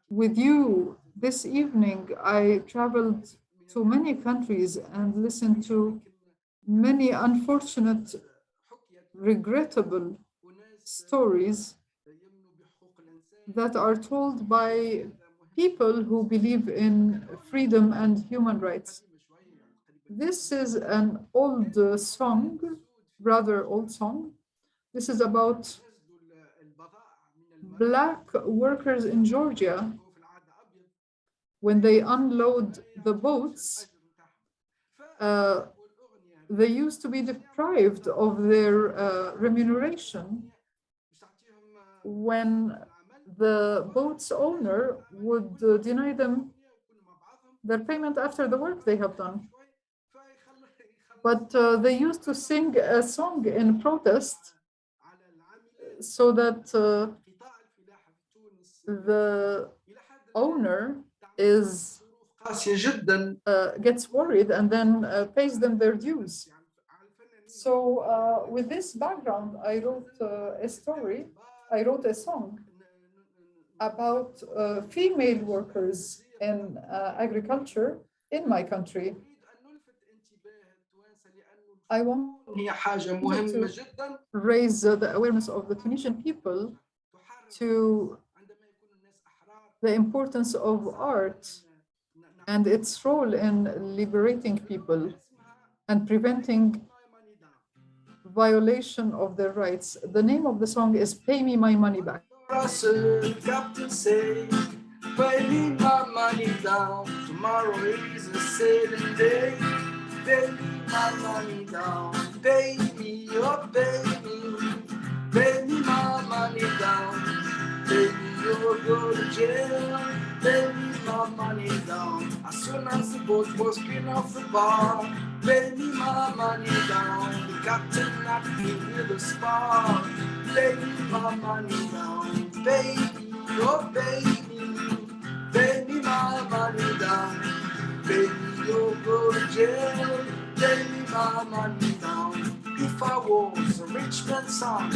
With you this evening, I traveled to many countries and listened to many unfortunate, regrettable stories that are told by people who believe in freedom and human rights. This is an old song, rather old song. This is about Black workers in Georgia. When they unload the boats, they used to be deprived of their remuneration when the boat's owner would deny them their payment after the work they have done. But they used to sing a song in protest so that the owner gets worried and then pays them their dues. So with this background, I wrote a song about female workers in agriculture in my country. I want to raise the awareness of the Tunisian people to the importance of art and its role in liberating people and preventing violation of their rights. The name of the song is Pay Me My Money Back. Captain say, pay me my money down. Tomorrow is a sailing day. Pay me my money down. Pay me, oh pay me my money down. Pay me or go to jail. Pay me my money down. As soon as the boat was clean off the bar, pay me my money down. The captain knocked me with a spar. Pay me my money down. Pay me, oh pay me my money down. Pay me or go to jail. Pay me my money down. If I was a rich man's son,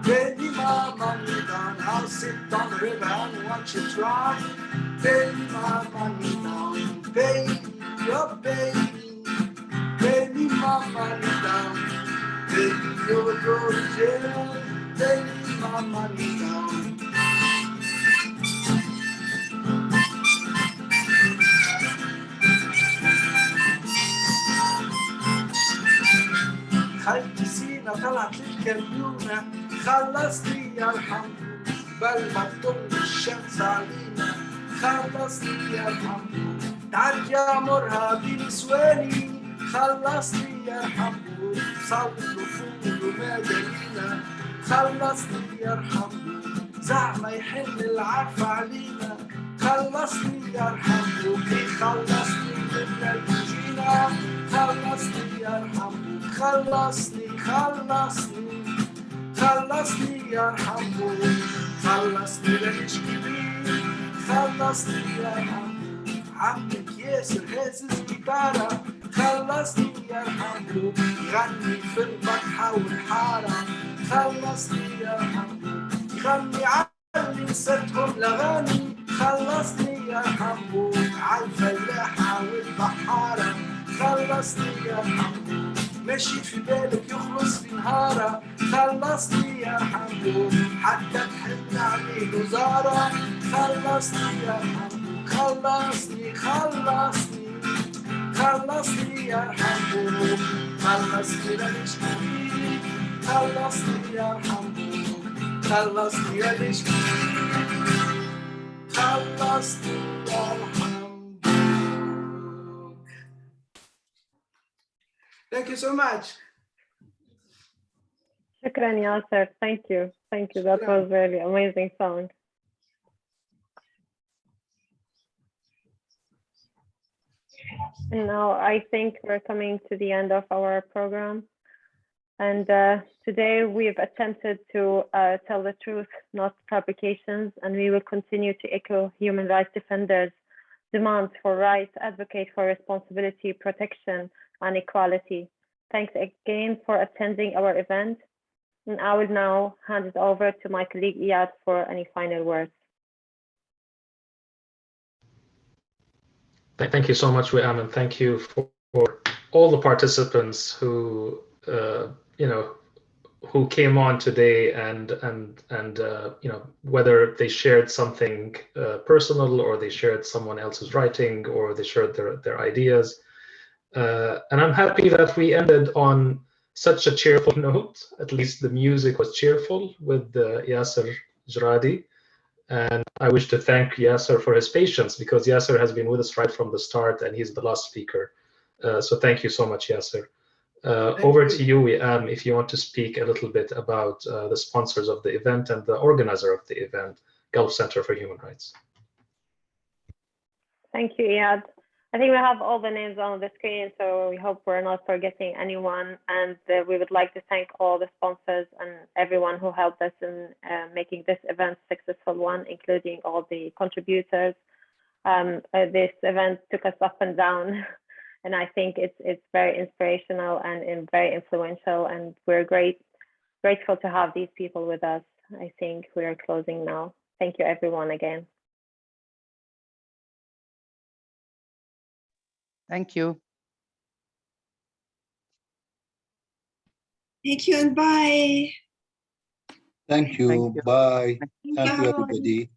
pay me my money down. I'll sit on the river and watch it dry. Pay me my money down. Pay me, oh pay me my money down. Pay me or go to jail. Pay me my money down. خلي سفينة طلعت للكريونة خلصني يا الحمد بل ما تطل الشمس علينا خلصني يا الحمد تعال يا مرها بنسواني خلصني يا الحمد صلوا فولوا ما جرينا خلصني يا الحمد زعما يحن العفو علينا خلصني يا الحمد خلصني من الجينا خلصني يا الحمد خلصني خلصني يا الحمد خلصني لنشكي بيه خلصني يا الحمد عمك ياسر هازز جيتارة خلصني يا الحمد غني في البطحة والحارة خلصني يا الحمد غني علي نسيتهم لغاني خلصني يا الحمد عالفلاحة والبحارة خلصني يا الحمد ماشي في بالك يخلص في نهارة خلصني يا الحمد حتى تحن عليه وزارة خلصني يا الحمد خلصني يا الحمد خلصني لنشكي خلصني يا الحمد خلصني لنشكي خلصني يا الحمد. Thank you so much. Shukran, Yasser. Thank you. That was really amazing song. And now I think we're coming to the end of our program. And today we've attempted to tell the truth, not fabrications, and we will continue to echo human rights defenders' demands for rights, advocate for responsibility, protection, and equality. Thanks again for attending our event. And I will now hand it over to my colleague Iyad for any final words. Thank you so much, Wiam, and thank you for all the participants who who came on today and whether they shared something personal or they shared someone else's writing or they shared their ideas. And I'm happy that we ended on such a cheerful note. At least the music was cheerful with Yasser Jaradi. And I wish to thank Yasser for his patience because Yasser has been with us right from the start and he's the last speaker. So thank you so much, Yasser. Over to you, Wiam, if you want to speak a little bit about the sponsors of the event and the organizer of the event, Gulf Center for Human Rights. Thank you, Iyad. I think we have all the names on the screen, so we hope we're not forgetting anyone. And we would like to thank all the sponsors and everyone who helped us in making this event a successful one, including all the contributors. This event took us up and down, and I think it's very inspirational and very influential. And we're grateful to have these people with us. I think we are closing now. Thank you, everyone, again. Thank you. Thank you and bye. Thank you. Bye. Thank you, everybody.